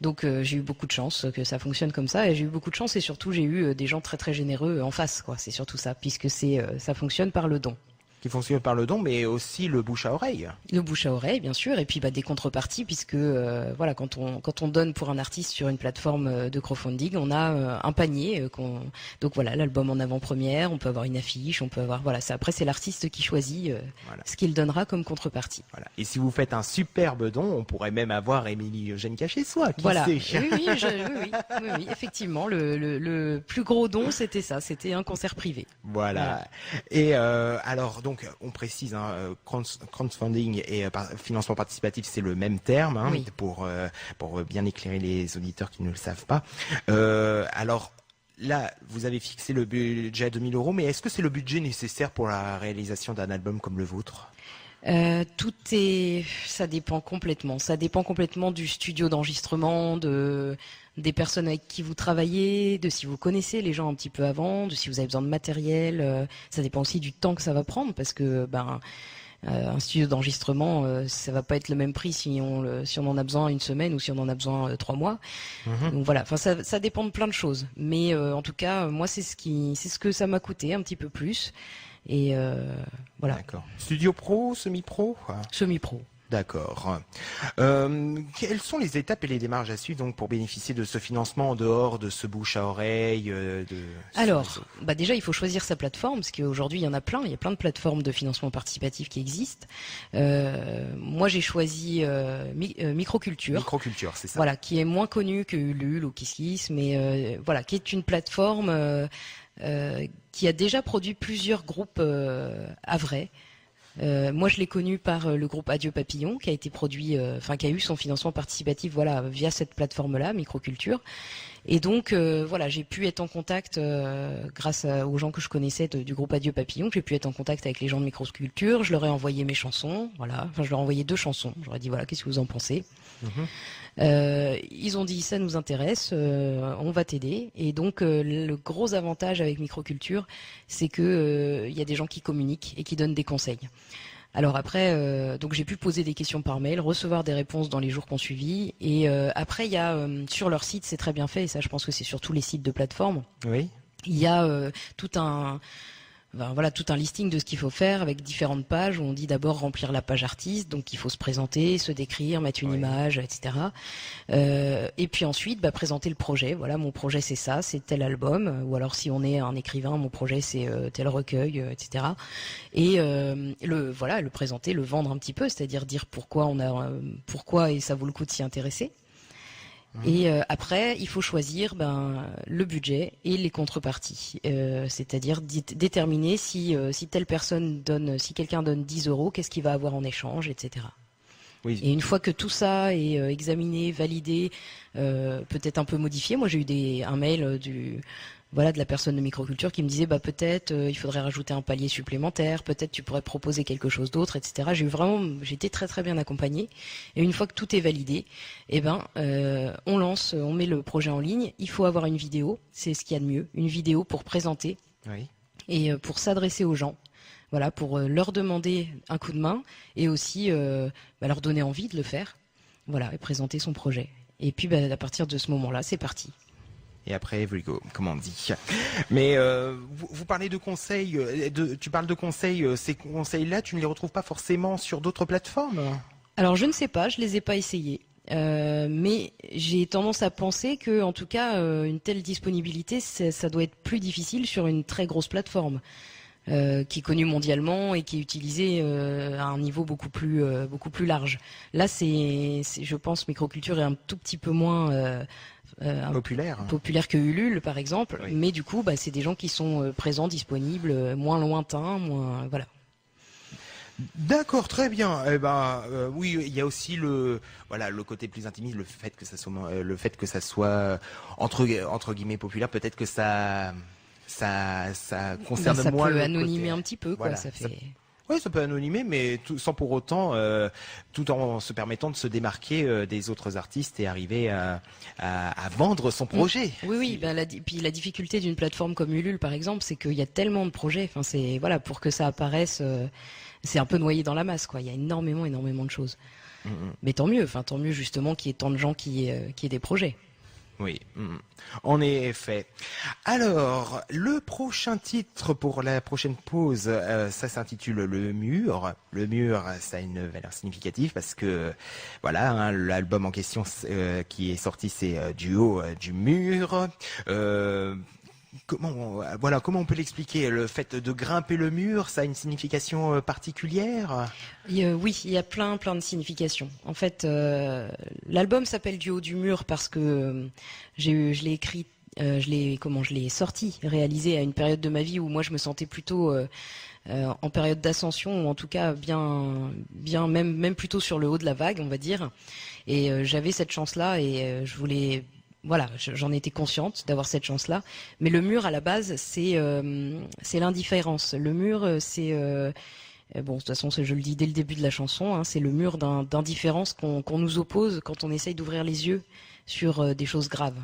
Speaker 2: Donc, j'ai eu beaucoup de chance que ça fonctionne comme ça, et j'ai eu beaucoup de chance, et surtout, j'ai eu des gens très très généreux en face, quoi. C'est surtout ça, puisque ça fonctionne par le don.
Speaker 1: Qui fonctionne par le don, mais aussi le bouche à oreille.
Speaker 2: Le bouche à oreille, bien sûr, et puis des contreparties, puisque voilà, quand on donne pour un artiste sur une plateforme de crowdfunding, on a un panier. Donc voilà, l'album en avant-première, on peut avoir une affiche, on peut avoir Après, c'est l'artiste qui choisit ce qu'il donnera comme contrepartie.
Speaker 1: Voilà. Et si vous faites un superbe don, on pourrait même avoir Émilie Eugène chez soi. Qui
Speaker 2: Voilà.
Speaker 1: sait
Speaker 2: Oui, effectivement, le plus gros don, c'était ça, c'était un concert privé.
Speaker 1: Voilà. Et alors donc on précise, crowdfunding et financement participatif, c'est le même terme, hein,
Speaker 2: Oui.
Speaker 1: pour bien éclairer les auditeurs qui ne le savent pas. Alors là, vous avez fixé le budget à 2000 euros, mais est-ce que c'est le budget nécessaire pour la réalisation d'un album comme le vôtre?
Speaker 2: Ça dépend complètement. Ça dépend complètement du studio d'enregistrement, des personnes avec qui vous travaillez, de si vous connaissez les gens un petit peu avant, de si vous avez besoin de matériel. Ça dépend aussi du temps que ça va prendre, parce que un studio d'enregistrement, ça va pas être le même prix si on en a besoin une semaine ou si on en a besoin 3 mois. Donc voilà. Enfin, ça dépend de plein de choses. Mais en tout cas, moi, c'est ce que ça m'a coûté un petit peu plus. Et voilà.
Speaker 1: D'accord. Studio pro, semi-pro?
Speaker 2: Semi-pro.
Speaker 1: D'accord. Quelles sont les étapes et les démarches à suivre donc pour bénéficier de ce financement en dehors de ce bouche à oreille
Speaker 2: Alors, déjà, il faut choisir sa plateforme, parce qu'aujourd'hui, il y en a plein. Il y a plein de plateformes de financement participatif qui existent. Moi, j'ai choisi Microculture.
Speaker 1: Microculture, c'est ça.
Speaker 2: Voilà, qui est moins connue que Ulule ou KissKiss, mais qui est une plateforme qui a déjà produit plusieurs groupes havrais. Moi, je l'ai connu par le groupe Adieu Papillon, qui a été produit, qui a eu son financement participatif, via cette plateforme-là, Microculture. Et donc, j'ai pu être en contact, grâce aux gens que je connaissais du groupe Adieu Papillon, j'ai pu être en contact avec les gens de Microculture. Je leur ai envoyé mes chansons, je leur ai envoyé 2 chansons. Je leur ai dit, qu'est-ce que vous en pensez? Ils ont dit, ça nous intéresse, on va t'aider. Et donc, le gros avantage avec Microculture, c'est que il y a des gens qui communiquent et qui donnent des conseils. Alors après, donc j'ai pu poser des questions par mail, recevoir des réponses dans les jours qu'on suivit. Et après, il y a sur leur site, c'est très bien fait, et ça, je pense que c'est sur tous les sites de plateforme.
Speaker 1: Oui.
Speaker 2: Il y a tout un listing de ce qu'il faut faire, avec différentes pages où on dit d'abord remplir la page artiste, donc il faut se présenter, se décrire, mettre une image, etc. Et puis ensuite, présenter le projet. Voilà, mon projet c'est ça, c'est tel album, ou alors si on est un écrivain, mon projet c'est tel recueil, etc. Et le présenter, le vendre un petit peu, c'est-à-dire dire pourquoi et ça vaut le coup de s'y intéresser. Et après, il faut choisir le budget et les contreparties, c'est-à-dire déterminer si telle personne si quelqu'un donne 10 euros, qu'est-ce qu'il va avoir en échange, etc.
Speaker 1: Oui.
Speaker 2: Et une fois que tout ça est examiné, validé, peut-être un peu modifié, moi j'ai eu un mail de la personne de Microculture qui me disait peut-être il faudrait rajouter un palier supplémentaire, peut-être tu pourrais proposer quelque chose d'autre, etc. J'ai été très très bien accompagnée. Et une fois que tout est validé, on met le projet en ligne. Il faut avoir une vidéo, c'est ce qu'il y a de mieux, une vidéo pour présenter et pour s'adresser aux gens. Voilà, pour leur demander un coup de main et aussi leur donner envie de le faire. Voilà, et présenter son projet. Et puis à partir de ce moment-là, c'est parti.
Speaker 1: Et après, we go, comme on dit. Mais vous parlez de conseils, tu parles de conseils, ces conseils-là, tu ne les retrouves pas forcément sur d'autres plateformes?
Speaker 2: Alors je ne sais pas, je les ai pas essayés. Mais j'ai tendance à penser que, en tout cas, une telle disponibilité, ça doit être plus difficile sur une très grosse plateforme. qui est connu mondialement et qui est utilisé à un niveau beaucoup plus large. Là, je pense, microculture est un tout petit peu moins populaire que Ulule, par exemple. Oui. Mais du coup, c'est des gens qui sont présents, disponibles, moins lointains, moins voilà.
Speaker 1: D'accord, très bien. Oui, il y a aussi le côté plus intimiste, le fait que ça soit entre guillemets populaire. Peut-être que ça concerne moins.
Speaker 2: Ça peut anonymer un petit peu, quoi.
Speaker 1: Voilà,
Speaker 2: ça fait.
Speaker 1: Oui, ça peut anonymer, mais sans pour autant, tout en se permettant de se démarquer des autres artistes et arriver à vendre son projet.
Speaker 2: Oui. Puis la difficulté d'une plateforme comme Ulule, par exemple, c'est qu'il y a tellement de projets. Enfin, pour que ça apparaisse, c'est un peu noyé dans la masse, quoi. Il y a énormément de choses. Mais tant mieux. Enfin, tant mieux justement qu'il y ait tant de gens qui aient des projets.
Speaker 1: Oui, en effet. Alors, le prochain titre pour la prochaine pause, ça s'intitule Le Mur. Le Mur, ça a une valeur significative parce que, l'album en question qui est sorti, c'est du haut du mur. Comment on peut l'expliquer? Le fait de grimper le mur, ça a une signification particulière?
Speaker 2: Oui, il y a plein de significations. En fait, l'album s'appelle Du haut du mur parce que je l'ai écrit, je l'ai sorti, réalisé à une période de ma vie où moi je me sentais plutôt en période d'ascension, ou en tout cas bien même plutôt sur le haut de la vague, on va dire. Et j'avais cette chance-là et je voulais. Voilà, j'en étais consciente d'avoir cette chance-là. Mais le mur, à la base, c'est l'indifférence. Le mur, c'est... de toute façon, je le dis dès le début de la chanson, hein, c'est le mur d'indifférence qu'on nous oppose quand on essaye d'ouvrir les yeux sur des choses graves.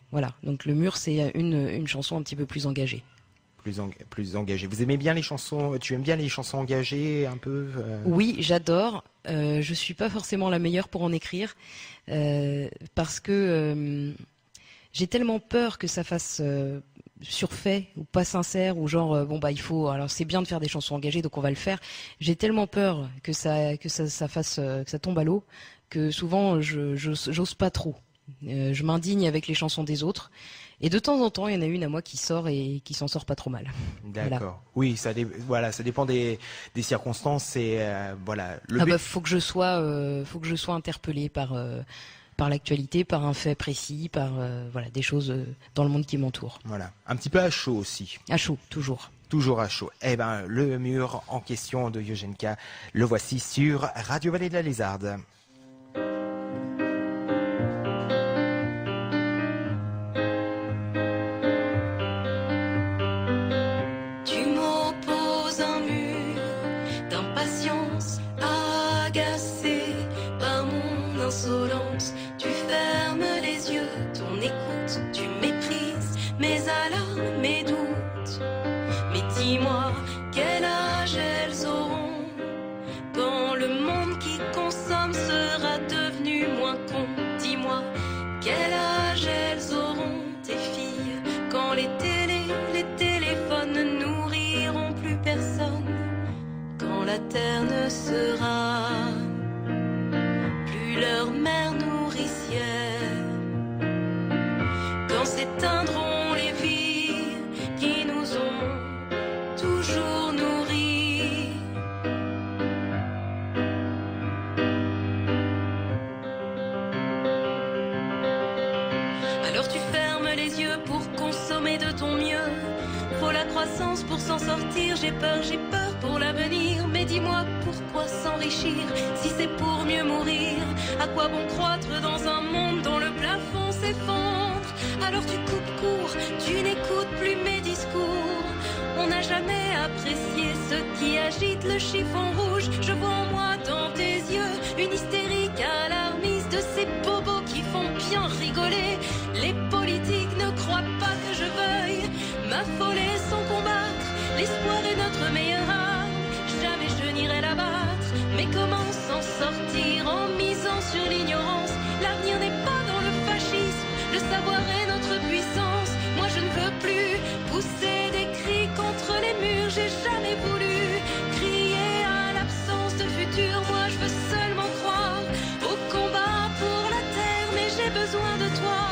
Speaker 2: Voilà, donc le mur, c'est une chanson un petit peu plus engagée.
Speaker 1: Plus engagée. Vous aimez bien les chansons? Tu aimes bien les chansons engagées un peu?
Speaker 2: Oui, j'adore. Je suis pas forcément la meilleure pour en écrire parce que j'ai tellement peur que ça fasse surfait ou pas sincère ou genre il faut. Alors c'est bien de faire des chansons engagées, donc on va le faire. J'ai tellement peur que ça fasse que ça tombe à l'eau que souvent j'ose pas trop. Je m'indigne avec les chansons des autres. Et de temps en temps, il y en a une à moi qui sort et qui s'en sort pas trop mal.
Speaker 1: D'accord. Voilà. Oui, ça dépend des circonstances et
Speaker 2: faut que je sois interpellée par l'actualité, par un fait précis, par des choses dans le monde qui m'entoure.
Speaker 1: Voilà. Un petit peu à chaud aussi.
Speaker 2: À chaud, toujours.
Speaker 1: Toujours à chaud. Le mur en question de Yojenka, le voici sur Radio Vallée de la Lézarde.
Speaker 3: Tu fermes les yeux, ton écoute, tu méprises mes alarmes, mes doutes. Mais dis-moi, quel âge elles auront quand le monde qui consomme sera devenu moins con? Dis-moi, quel âge elles auront, tes filles, quand les téléphones ne nourriront plus personne, quand la terre ne sera plus leur mère nourricière, quand s'éteindront les vies qui nous ont toujours nourris. Alors tu fermes les yeux pour consommer de ton mieux. Faut la croissance pour s'en sortir, j'ai peur pour l'avenir. Mais dis-moi pourquoi s'enrichir si c'est pour mieux mourir? À quoi bon croître dans un monde dont le plafond s'effondre? Alors tu coupes court, tu n'écoutes plus mes discours. On n'a jamais apprécié ceux qui agitent le chiffon rouge. Je vois en moi dans tes yeux une hystérique alarmiste de ces bobos qui font bien rigoler. Les politiques ne croient pas que je veuille m'affoler sans combattre. L'espoir est notre meilleure arme, jamais je n'irai la battre. Mais comment s'en sortir en misant sur l'ignorance? L'avenir n'est pas dans le fascisme, le savoir est notre puissance. Moi je ne veux plus pousser des cris contre les murs. J'ai jamais voulu crier à l'absence de futur. Moi je veux seulement croire au combat pour la terre. Mais j'ai besoin de toi,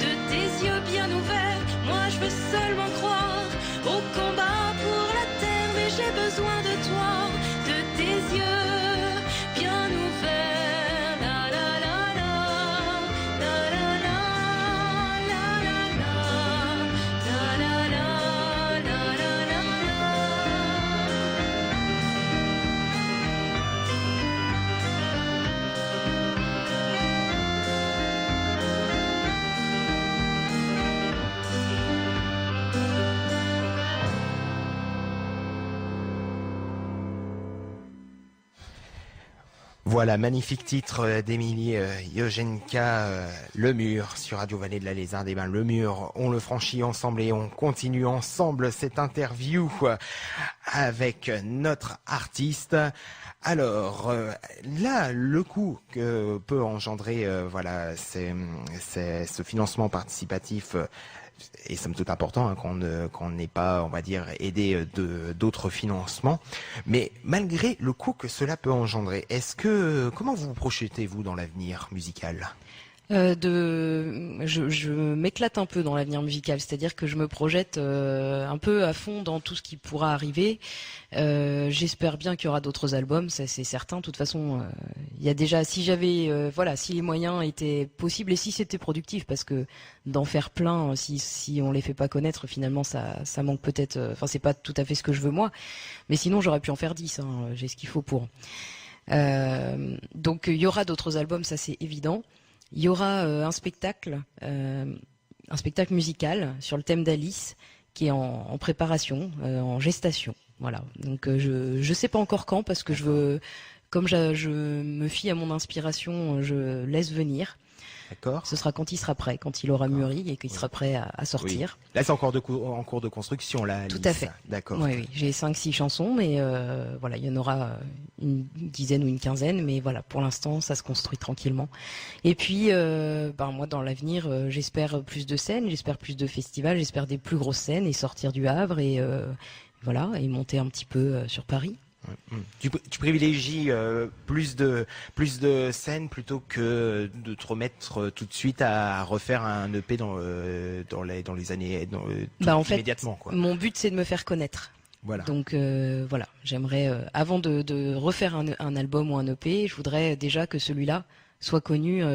Speaker 3: de tes yeux bien ouverts. Moi je veux seulement croire au combat pour besoin de toi, de tes yeux bien ouverts. La la la la, la la la, la la la, la la la, la la la.
Speaker 1: Voilà, magnifique titre d'Émilie Yojenka, Le Mur, sur Radio Vallée de la Lézarde. Eh ben, Le Mur, on le franchit ensemble et on continue ensemble cette interview avec notre artiste. Alors, là, le coût que peut engendrer voilà, ce financement participatif est somme toute important, hein, qu'on n'ait pas, on va dire, aidé d'autres financements. Mais malgré le coût que cela peut engendrer, comment vous projetez-vous dans l'avenir musical ?
Speaker 2: Je m'éclate un peu dans l'avenir musical, c'est-à-dire que je me projette un peu à fond dans tout ce qui pourra arriver. J'espère bien qu'il y aura d'autres albums, ça c'est certain. De toute façon, il y a déjà, si les moyens étaient possibles et si c'était productif, parce que d'en faire plein, si on les fait pas connaître, finalement ça manque peut-être. Enfin, c'est pas tout à fait ce que je veux moi, mais sinon j'aurais pu en faire 10. Hein, j'ai ce qu'il faut pour. Donc il y aura d'autres albums, ça c'est évident. Il y aura un spectacle musical sur le thème d'Alice qui est en préparation, en gestation. Voilà. Donc je sais pas encore quand parce que comme je me fie à mon inspiration, je laisse venir.
Speaker 1: D'accord.
Speaker 2: Ce sera quand il sera prêt, quand il aura mûri et qu'il sera prêt à sortir.
Speaker 1: Oui. Là, c'est encore en cours de construction, là. Alice.
Speaker 2: Tout à fait.
Speaker 1: D'accord.
Speaker 2: Oui. J'ai 5-6 chansons, mais voilà, il y en aura une dizaine ou une quinzaine, mais voilà, pour l'instant, ça se construit tranquillement. Et puis, moi, dans l'avenir, j'espère plus de scènes, j'espère plus de festivals, j'espère des plus grosses scènes et sortir du Havre et voilà, et monter un petit peu sur Paris.
Speaker 1: Tu privilégies plus de scènes plutôt que de te remettre tout de suite à refaire un EP dans les années
Speaker 2: En fait,
Speaker 1: immédiatement, quoi.
Speaker 2: Mon but c'est de me faire connaître.
Speaker 1: Voilà.
Speaker 2: Donc voilà, j'aimerais avant de refaire un album ou un EP, je voudrais déjà que celui-là soit connu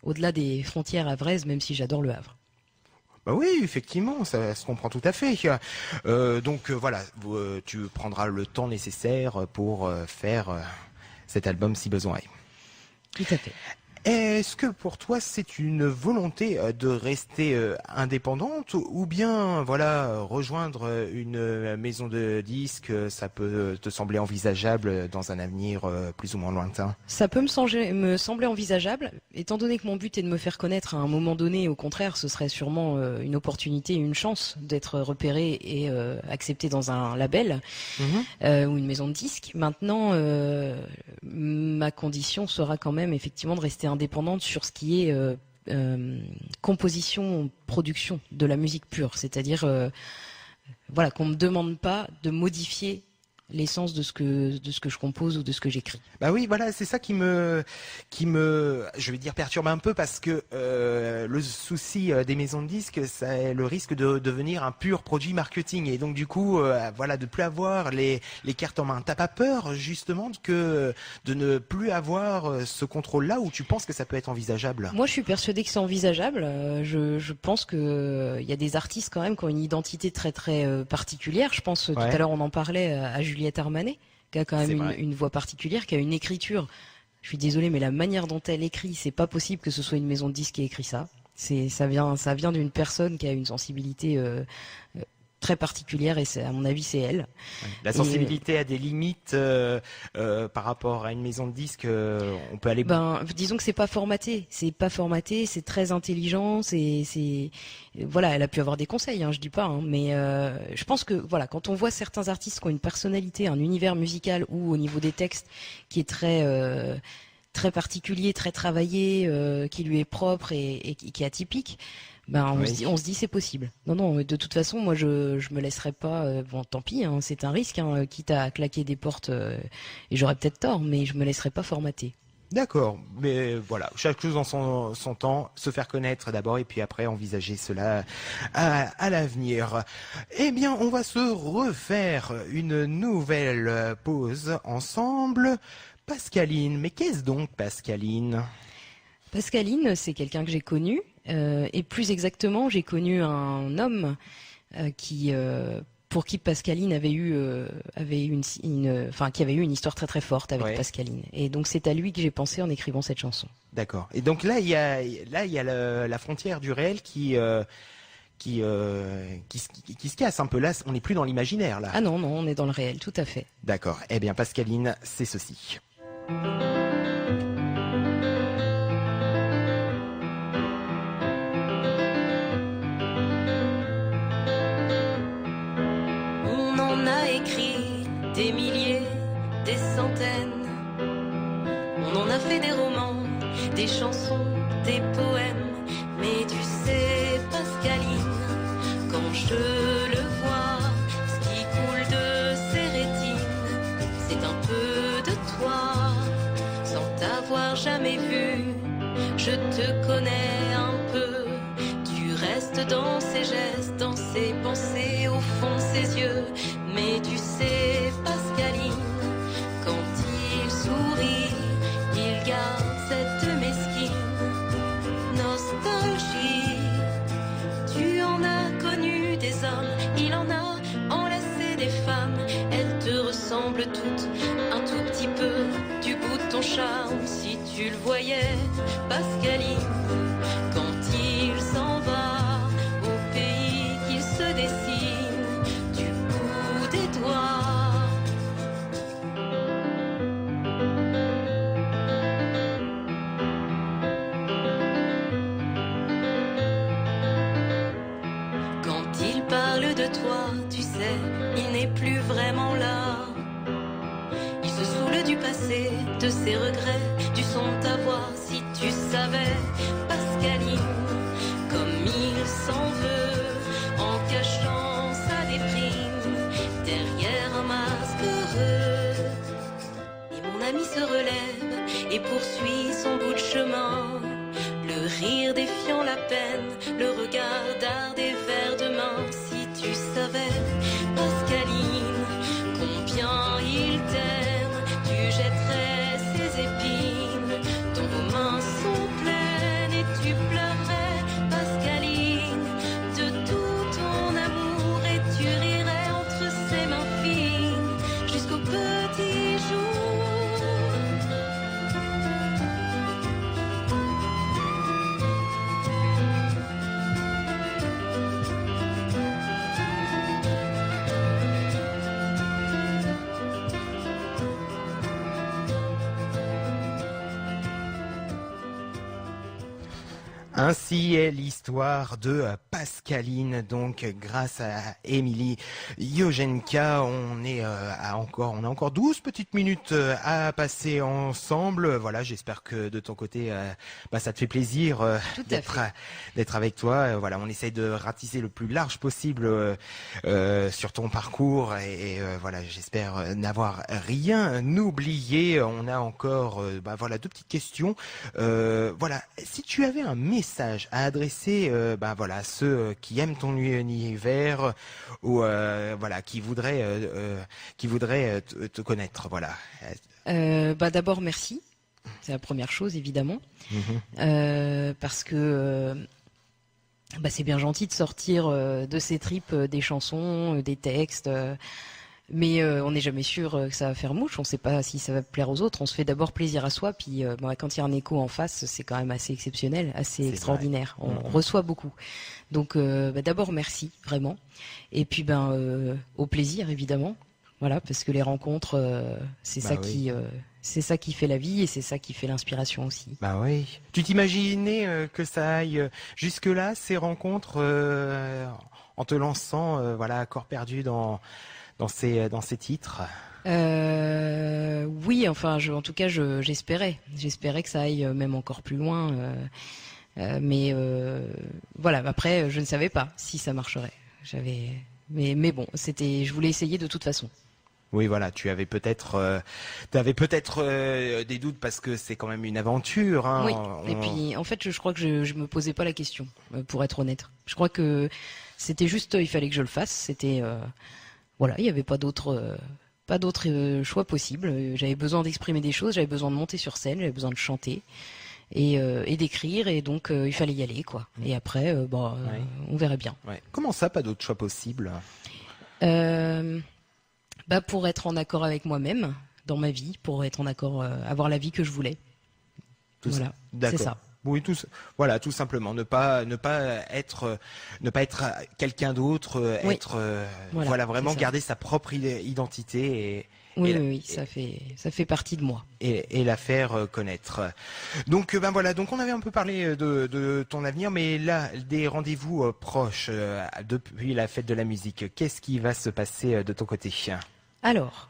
Speaker 2: au-delà des frontières havraises, même si j'adore le Havre.
Speaker 1: Bah oui, effectivement, ça se comprend tout à fait. Donc voilà, tu prendras le temps nécessaire pour faire cet album si besoin est.
Speaker 2: Tout à fait.
Speaker 1: Est-ce que pour toi c'est une volonté de rester indépendante ou bien voilà rejoindre une maison de disques, ça peut te sembler envisageable dans un avenir plus ou moins lointain?
Speaker 2: Ça peut me sembler envisageable, étant donné que mon but est de me faire connaître à un moment donné. Au contraire, ce serait sûrement une opportunité, une chance d'être repéré et accepté dans un label ou une maison de disques. Maintenant, ma condition sera quand même effectivement de rester indépendante sur ce qui est composition, production de la musique pure, c'est-à-dire voilà, qu'on me demande pas de modifier l'essence de ce que je compose ou de ce que j'écris.
Speaker 1: Bah oui, voilà, c'est ça qui me, je vais dire perturbe un peu parce que le souci des maisons de disques, c'est le risque de devenir un pur produit marketing et donc du coup, voilà, de plus avoir les cartes en main. T'as pas peur justement de ne plus avoir ce contrôle-là ou tu penses que ça peut être envisageable?
Speaker 2: Moi, je suis persuadée que c'est envisageable. Je pense que il y a des artistes quand même qui ont une identité très très particulière. Je pense tout à l'heure on en parlait à Juliette Armanet, qui a quand même une voix particulière, qui a une écriture. Je suis désolée, mais la manière dont elle écrit, c'est pas possible que ce soit une maison de disques qui ait écrit ça. Ça vient d'une personne qui a une sensibilité très particulière et à mon avis c'est elle.
Speaker 1: La sensibilité a des limites par rapport à une maison de disques. On peut aller.
Speaker 2: Disons que c'est pas formaté, c'est très intelligent, voilà, elle a pu avoir des conseils, je dis pas, mais je pense que voilà, quand on voit certains artistes qui ont une personnalité, un univers musical ou au niveau des textes qui est très particulier, très travaillé, qui lui est propre et qui est atypique. On se dit c'est possible. Non, de toute façon, moi je me laisserai pas. Bon, tant pis, c'est un risque, quitte à claquer des portes. Et j'aurais peut-être tort, mais je me laisserai pas formater.
Speaker 1: D'accord, mais voilà, chaque chose en son temps, se faire connaître d'abord et puis après envisager cela à l'avenir. Eh bien, on va se refaire une nouvelle pause ensemble. Pascaline, mais qu'est-ce donc Pascaline?
Speaker 2: Pascaline, c'est quelqu'un que j'ai connu, et plus exactement, j'ai connu un homme pour qui Pascaline avait eu qui avait eu une histoire très très forte avec
Speaker 1: Ouais.
Speaker 2: Pascaline. Et donc c'est à lui que j'ai pensé en écrivant cette chanson.
Speaker 1: D'accord. Et donc là, il y a la frontière du réel qui se casse un peu. Là, on n'est plus dans l'imaginaire là.
Speaker 2: Ah non, non, on est dans le réel, tout à fait.
Speaker 1: D'accord. Eh bien, Pascaline, c'est ceci.
Speaker 3: On en a écrit des milliers, des centaines. On en a fait des romans, des chansons, des poèmes. Mais tu sais, Pascaline, quand je le vois, ce qui coule de ses rétines, c'est un peu de toi. Sans t'avoir jamais vu, je te connais un peu. Tu restes dans ses gestes, dans ses pensées, au fond de ses yeux. Mais tu sais, Pascaline, quand il sourit, il garde cette mesquine nostalgie. Tu en as connu des hommes, il en a enlacé des femmes. Elles te ressemblent toutes un tout petit peu du bout de ton charme. Si tu le voyais, Pascaline, quand il s'en va au pays qu'il se dessine du bout des doigts. Quand il parle de toi, tu sais, il n'est plus vraiment là. Il se saoule du passé, de ses regrets, du son de ta voix. Si tu savais, Pascaline, comme il s'en veut, en cachant sa déprime, derrière un masque heureux. Et mon ami se relève et poursuit son bout de chemin. Le rire défiant la peine, le regard d'art des vers de main. Si tu savais, Pascaline, combien il t'aime, tu jetterais ses épines, dont vos mains sont pleines, et tu pleurerais, Pascaline, de tout ton amour, et tu rirais entre ses mains fines, jusqu'au petit jour.
Speaker 1: Ainsi est l'histoire de Pascaline, donc grâce à Émilie Yojenka. On a encore 12 petites minutes à passer ensemble. Voilà, j'espère que de ton côté, ça te fait plaisir
Speaker 2: Tout à
Speaker 1: d'être avec toi. Voilà, on essaye de ratisser le plus large possible sur ton parcours et voilà, j'espère n'avoir rien oublié. On a encore deux petites questions. Voilà, si tu avais un message à adresser à ceux qui aiment ton univers ou qui voudraient te connaître, voilà.
Speaker 2: D'abord, merci. C'est la première chose, évidemment. Parce que c'est bien gentil de sortir de ses tripes des chansons, des textes. Mais on n'est jamais sûr que ça va faire mouche, on ne sait pas si ça va plaire aux autres, on se fait d'abord plaisir à soi, puis quand il y a un écho en face, c'est quand même assez exceptionnel, assez extraordinaire, on reçoit beaucoup. Donc d'abord merci, vraiment, et puis au plaisir évidemment, voilà, parce que les rencontres, c'est ça qui fait la vie et c'est ça qui fait l'inspiration aussi.
Speaker 1: Bah oui. Tu t'imaginais que ça aille jusque-là, ces rencontres, en te lançant à corps perdu dans ces titres?
Speaker 2: Oui, enfin, en tout cas, j'espérais que ça aille même encore plus loin. Mais voilà, après, je ne savais pas si ça marcherait. Mais bon, je voulais essayer de toute façon.
Speaker 1: Oui, voilà, tu avais peut-être des doutes parce que c'est quand même une aventure. Hein.
Speaker 2: Oui. Et puis, en fait, je crois que je me posais pas la question, pour être honnête. Je crois que c'était juste, il fallait que je le fasse. C'était, voilà, il n'y avait pas d'autre choix possible. J'avais besoin d'exprimer des choses, j'avais besoin de monter sur scène, j'avais besoin de chanter et d'écrire, et donc il fallait y aller, quoi. Et après, on verrait bien.
Speaker 1: Ouais. Comment ça, pas d'autre choix possible?
Speaker 2: Pour être en accord avec moi-même dans ma vie, pour être en accord, avoir la vie que je voulais. Voilà, c'est ça.
Speaker 1: Oui, voilà, tout simplement, ne pas être quelqu'un d'autre,
Speaker 2: Oui.
Speaker 1: être
Speaker 2: Voilà,
Speaker 1: vraiment
Speaker 2: c'est ça.
Speaker 1: garder sa propre identité
Speaker 2: Oui, ça fait partie de moi.
Speaker 1: et la faire connaître. Donc donc on avait un peu parlé de ton avenir, mais là des rendez-vous proches depuis la fête de la musique. Qu'est-ce qui va se passer de ton côté?
Speaker 2: Alors,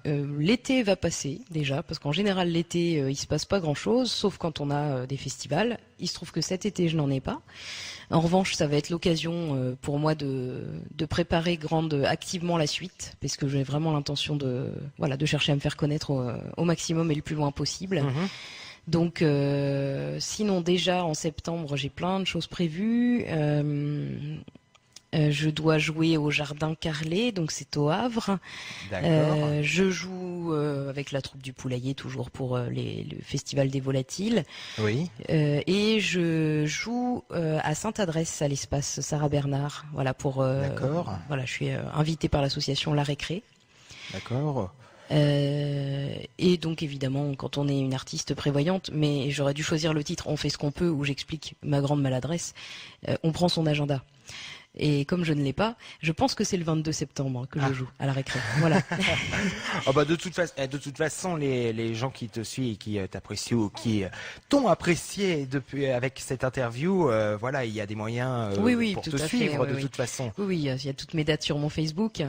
Speaker 2: l'été va passer déjà, parce qu'en général l'été il se passe pas grand-chose, sauf quand on a des festivals. Il se trouve que cet été je n'en ai pas. En revanche, ça va être l'occasion pour moi de préparer activement la suite, parce que j'ai vraiment l'intention de chercher à me faire connaître au maximum et le plus loin possible.
Speaker 1: Mhm.
Speaker 2: Donc, sinon déjà en septembre j'ai plein de choses prévues. Je dois jouer au Jardin Carlet, donc c'est au Havre.
Speaker 1: D'accord.
Speaker 2: Je joue avec la troupe du Poulailler, toujours pour le Festival des Volatiles.
Speaker 1: Oui.
Speaker 2: Et je joue à Sainte-Adresse, à l'espace Sarah Bernard. Voilà,
Speaker 1: D'accord.
Speaker 2: Voilà, je suis invitée par l'association La Récré.
Speaker 1: D'accord.
Speaker 2: Et donc évidemment, quand on est une artiste prévoyante, mais j'aurais dû choisir le titre On fait ce qu'on peut, où j'explique ma grande maladresse, on prend son agenda. Et comme je ne l'ai pas, je pense que c'est le 22 septembre que je joue à la récré. Voilà.
Speaker 1: De toute façon, les gens qui te suivent et qui t'apprécient ou qui t'ont apprécié depuis avec cette interview, il y a des moyens
Speaker 2: oui,
Speaker 1: pour
Speaker 2: tout
Speaker 1: te
Speaker 2: à fait,
Speaker 1: suivre
Speaker 2: oui.
Speaker 1: toute façon.
Speaker 2: Oui, il y a toutes mes dates sur mon Facebook.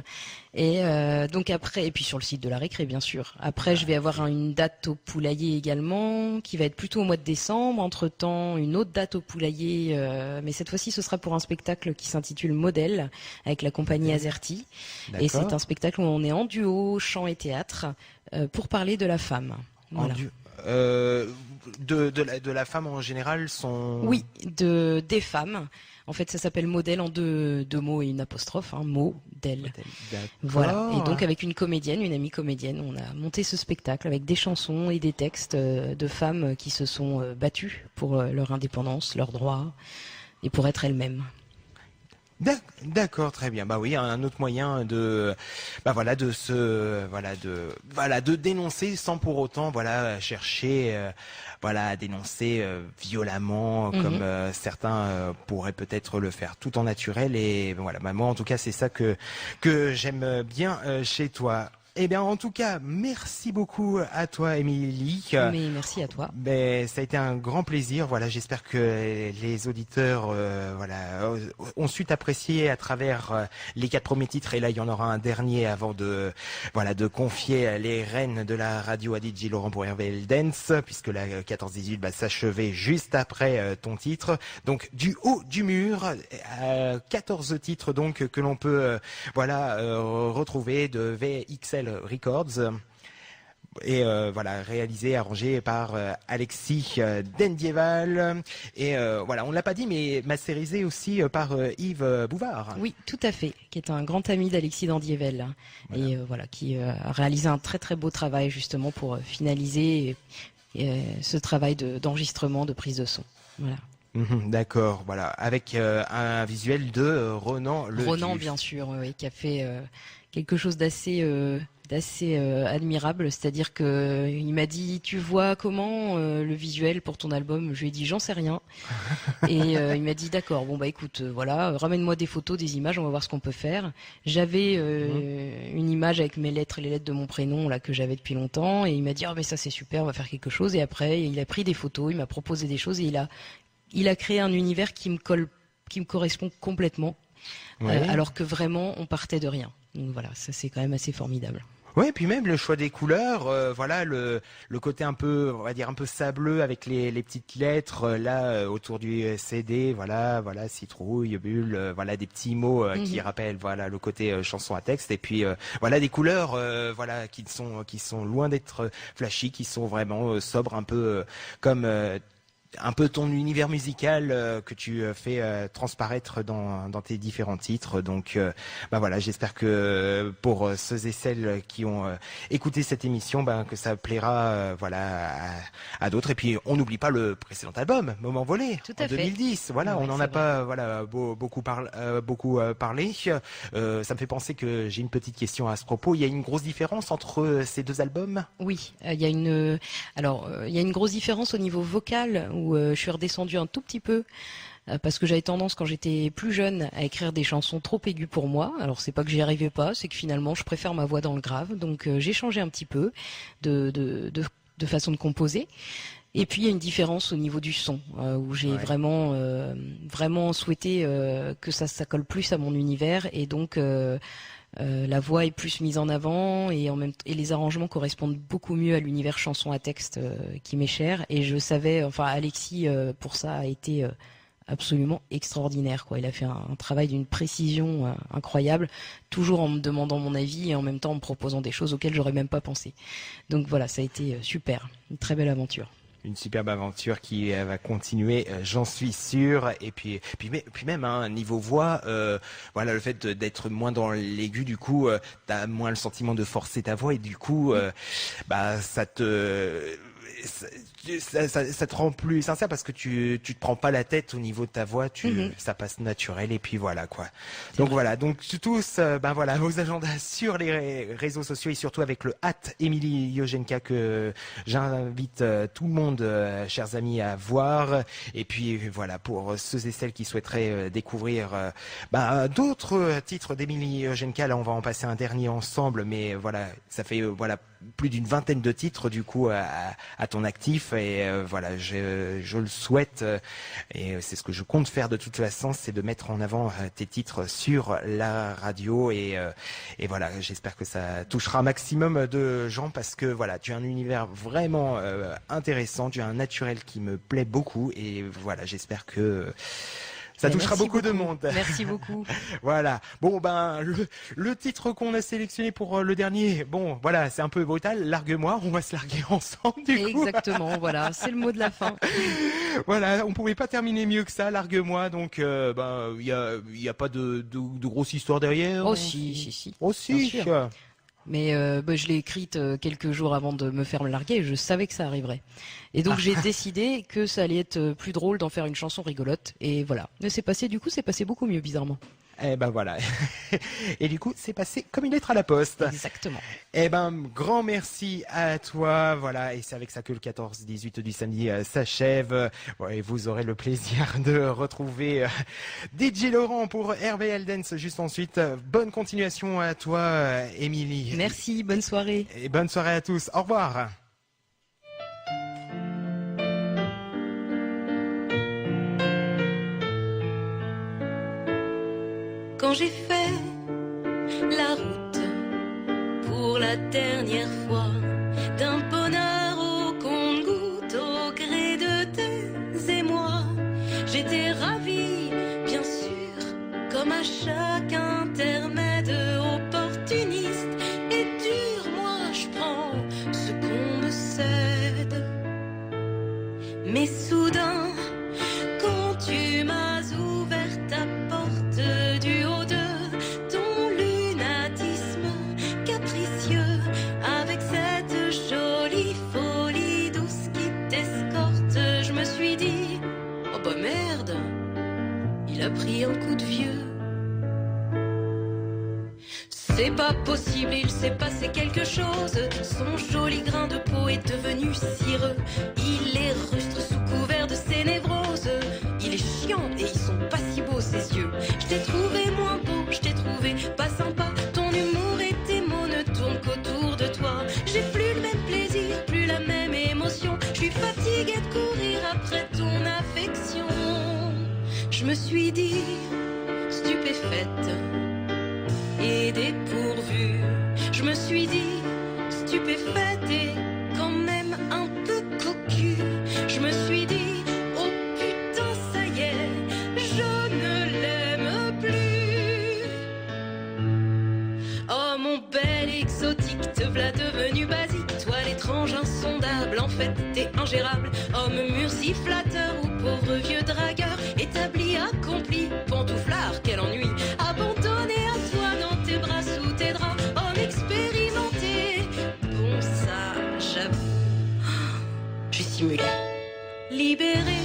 Speaker 2: Et donc après, et puis sur le site de la récré, bien sûr. Après, je vais avoir une date au Poulailler également, qui va être plutôt au mois de décembre. Entre-temps, une autre date au Poulailler, mais cette fois-ci, ce sera pour un spectacle qui s'intitule Modèle, avec la compagnie Azerty. Et c'est un spectacle où on est en duo, chant et théâtre, pour parler de la femme. Voilà.
Speaker 1: De la femme en général,
Speaker 2: Oui, des femmes. En fait, ça s'appelle Modèle en deux mots et une apostrophe, modèle. Voilà. Et donc avec une amie comédienne, on a monté ce spectacle avec des chansons et des textes de femmes qui se sont battues pour leur indépendance, leurs droits et pour être elles-mêmes.
Speaker 1: D'accord, très bien. Bah oui, un autre moyen de dénoncer sans pour autant chercher à dénoncer violemment comme certains pourraient peut-être le faire tout en naturel. Et voilà, moi en tout cas c'est ça que j'aime bien chez toi. Eh bien, en tout cas, merci beaucoup à toi, Émilie.
Speaker 2: Mais merci à toi.
Speaker 1: Ça a été un grand plaisir. Voilà, j'espère que les auditeurs, ont su t'apprécier à travers les 4 premiers titres. Et là, il y en aura un dernier avant de confier les rênes de la radio à DJ Laurent pour RVL Dance, puisque la 14-18 s'achevait juste après ton titre. Donc, du haut du mur, 14 titres donc que l'on peut, retrouver de VXL Records et réalisé, arrangé par Alexis Dendieval et on l'a pas dit mais masterisé aussi par Yves Bouvard.
Speaker 2: Oui, tout à fait, qui est un grand ami d'Alexis Dendieval et qui a réalisé un très très beau travail justement pour finaliser ce travail d'enregistrement, de prise de son. Voilà.
Speaker 1: D'accord, voilà, avec un visuel de Ronan Le
Speaker 2: Ronan,
Speaker 1: Vif.
Speaker 2: bien sûr, oui, qui a fait quelque chose d'assez admirable, c'est-à-dire que il m'a dit tu vois comment le visuel pour ton album, je lui ai dit j'en sais rien et il m'a dit d'accord, écoute ramène-moi des photos, des images, on va voir ce qu'on peut faire. J'avais une image avec les lettres de mon prénom là que j'avais depuis longtemps et il m'a dit mais ça c'est super, on va faire quelque chose. Et après il a pris des photos, il m'a proposé des choses et il a créé un univers qui me correspond complètement.
Speaker 1: Oui.
Speaker 2: Alors que vraiment on partait de rien. Donc voilà, ça c'est quand même assez formidable.
Speaker 1: Ouais, puis même le choix des couleurs, voilà le côté un peu, on va dire un peu sableux avec les petites lettres autour du CD, voilà citrouille, bulle, voilà des petits mots qui rappellent voilà le côté chanson à texte et puis voilà des couleurs voilà qui sont loin d'être flashy, qui sont vraiment sobres, un peu comme un peu ton univers musical que tu fais transparaître dans tes différents titres. Donc, voilà, j'espère que pour ceux et celles qui ont écouté cette émission, que ça plaira, à d'autres. Et puis, on n'oublie pas le précédent album, Moment volé,
Speaker 2: Tout à
Speaker 1: en
Speaker 2: fait.
Speaker 1: 2010. Voilà,
Speaker 2: Oui,
Speaker 1: on n'en
Speaker 2: c'est
Speaker 1: a
Speaker 2: vrai.
Speaker 1: pas, beaucoup parlé. Ça me fait penser que j'ai une petite question à ce propos. Il y a une grosse différence entre ces deux albums?
Speaker 2: Oui, il y a une grosse différence au niveau vocal où je suis redescendue un tout petit peu parce que j'avais tendance quand j'étais plus jeune à écrire des chansons trop aiguës pour moi. Alors c'est pas que j'y arrivais pas, c'est que finalement je préfère ma voix dans le grave. Donc j'ai changé un petit peu de façon de composer. Et puis il y a une différence au niveau du son où j'ai vraiment souhaité que ça colle plus à mon univers et donc la voix est plus mise en avant et les arrangements correspondent beaucoup mieux à l'univers chanson à texte qui m'est cher. Et je savais, Alexis pour ça a été absolument extraordinaire, quoi. Il a fait un travail d'une précision incroyable, toujours en me demandant mon avis et en même temps en me proposant des choses auxquelles j'aurais même pas pensé. Donc voilà, ça a été super, une très belle aventure.
Speaker 1: Une superbe aventure qui va continuer, j'en suis sûr. Et puis même niveau voix, voilà le fait d'être moins dans l'aigu, du coup, t'as moins le sentiment de forcer ta voix et du coup, ça te rend plus sincère parce que tu te prends pas la tête au niveau de ta voix, ça passe naturel et puis voilà quoi. Donc voilà, donc tous, voilà vos agendas sur les réseaux sociaux et surtout avec le @Emily Yojenka que j'invite tout le monde, chers amis, à voir. Et puis voilà pour ceux et celles qui souhaiteraient découvrir d'autres titres d'Emily Yojenka, là on va en passer un dernier ensemble, mais voilà ça fait plus d'une vingtaine de titres du coup à ton actif et voilà je le souhaite et c'est ce que je compte faire de toute façon, c'est de mettre en avant tes titres sur la radio et voilà j'espère que ça touchera un maximum de gens parce que voilà tu as un univers vraiment intéressant, tu as un naturel qui me plaît beaucoup et voilà j'espère que ça touchera beaucoup de monde.
Speaker 2: Merci beaucoup.
Speaker 1: Voilà. Bon, le titre qu'on a sélectionné pour le dernier, bon, voilà, c'est un peu brutal. Largue-moi, on va se larguer ensemble, du coup.
Speaker 2: Exactement, voilà, c'est le mot de la fin.
Speaker 1: Voilà, on pouvait pas terminer mieux que ça, Largue-moi. Donc, il y a pas de grosse histoire derrière.
Speaker 2: Oh si.
Speaker 1: Oh
Speaker 2: Bien
Speaker 1: si.
Speaker 2: sûr. Mais je l'ai écrite quelques jours avant de me faire larguer et je savais que ça arriverait. Et donc j'ai décidé que ça allait être plus drôle d'en faire une chanson rigolote. Et voilà. Mais c'est passé beaucoup mieux, bizarrement.
Speaker 1: Eh ben voilà. Et du coup, c'est passé comme une lettre à la poste.
Speaker 2: Exactement.
Speaker 1: Eh ben, grand merci à toi. Voilà, et c'est avec ça que le 14-18 du samedi s'achève. Et vous aurez le plaisir de retrouver DJ Laurent pour RVL Dance juste ensuite. Bonne continuation à toi, Émilie.
Speaker 2: Merci, bonne soirée.
Speaker 1: Et bonne soirée à tous. Au revoir.
Speaker 3: Quand j'ai fait la route pour la dernière fois, d'un bonheur au compte-gouttes au gré de tes émois, j'étais ravie, bien sûr, comme à chaque intermède opportuniste et dur, moi je prends ce qu'on me cède. Mais soudain, quand tu m'as ouvert ta porte du haut de ton lunatisme capricieux, avec cette jolie folie douce qui t'escorte, je me suis dit, oh bah merde, il a pris un coup de vieux. C'est pas possible, il s'est passé quelque chose. Son joli grain de peau est devenu cireux. Il est rustre sous couvert de ses névroses. Il est chiant et ils sont pas si beaux ses yeux. Je t'ai trouvé moins beau, je t'ai trouvé pas sympa. Ton humour et tes mots ne tournent qu'autour de toi. J'ai plus le même plaisir, plus la même émotion. Je suis fatiguée de courir après ton affection. Je me suis dit, stupéfaite et dépourvue, je me suis dit fait et quand même un peu cocu. Je me suis dit, oh putain, ça y est, je ne l'aime plus. Oh mon bel exotique, te v'là devenu basique. Toi l'étrange insondable, en fait t'es ingérable. Homme murci flatteur ou pauvre vieux dragueur, établi, accompli, pantouflard, quel ennui. Abandonné à toi dans tes bras, sous tes draps. Homme expérimenté, bon ça j'avoue, j'ai simulé. Libéré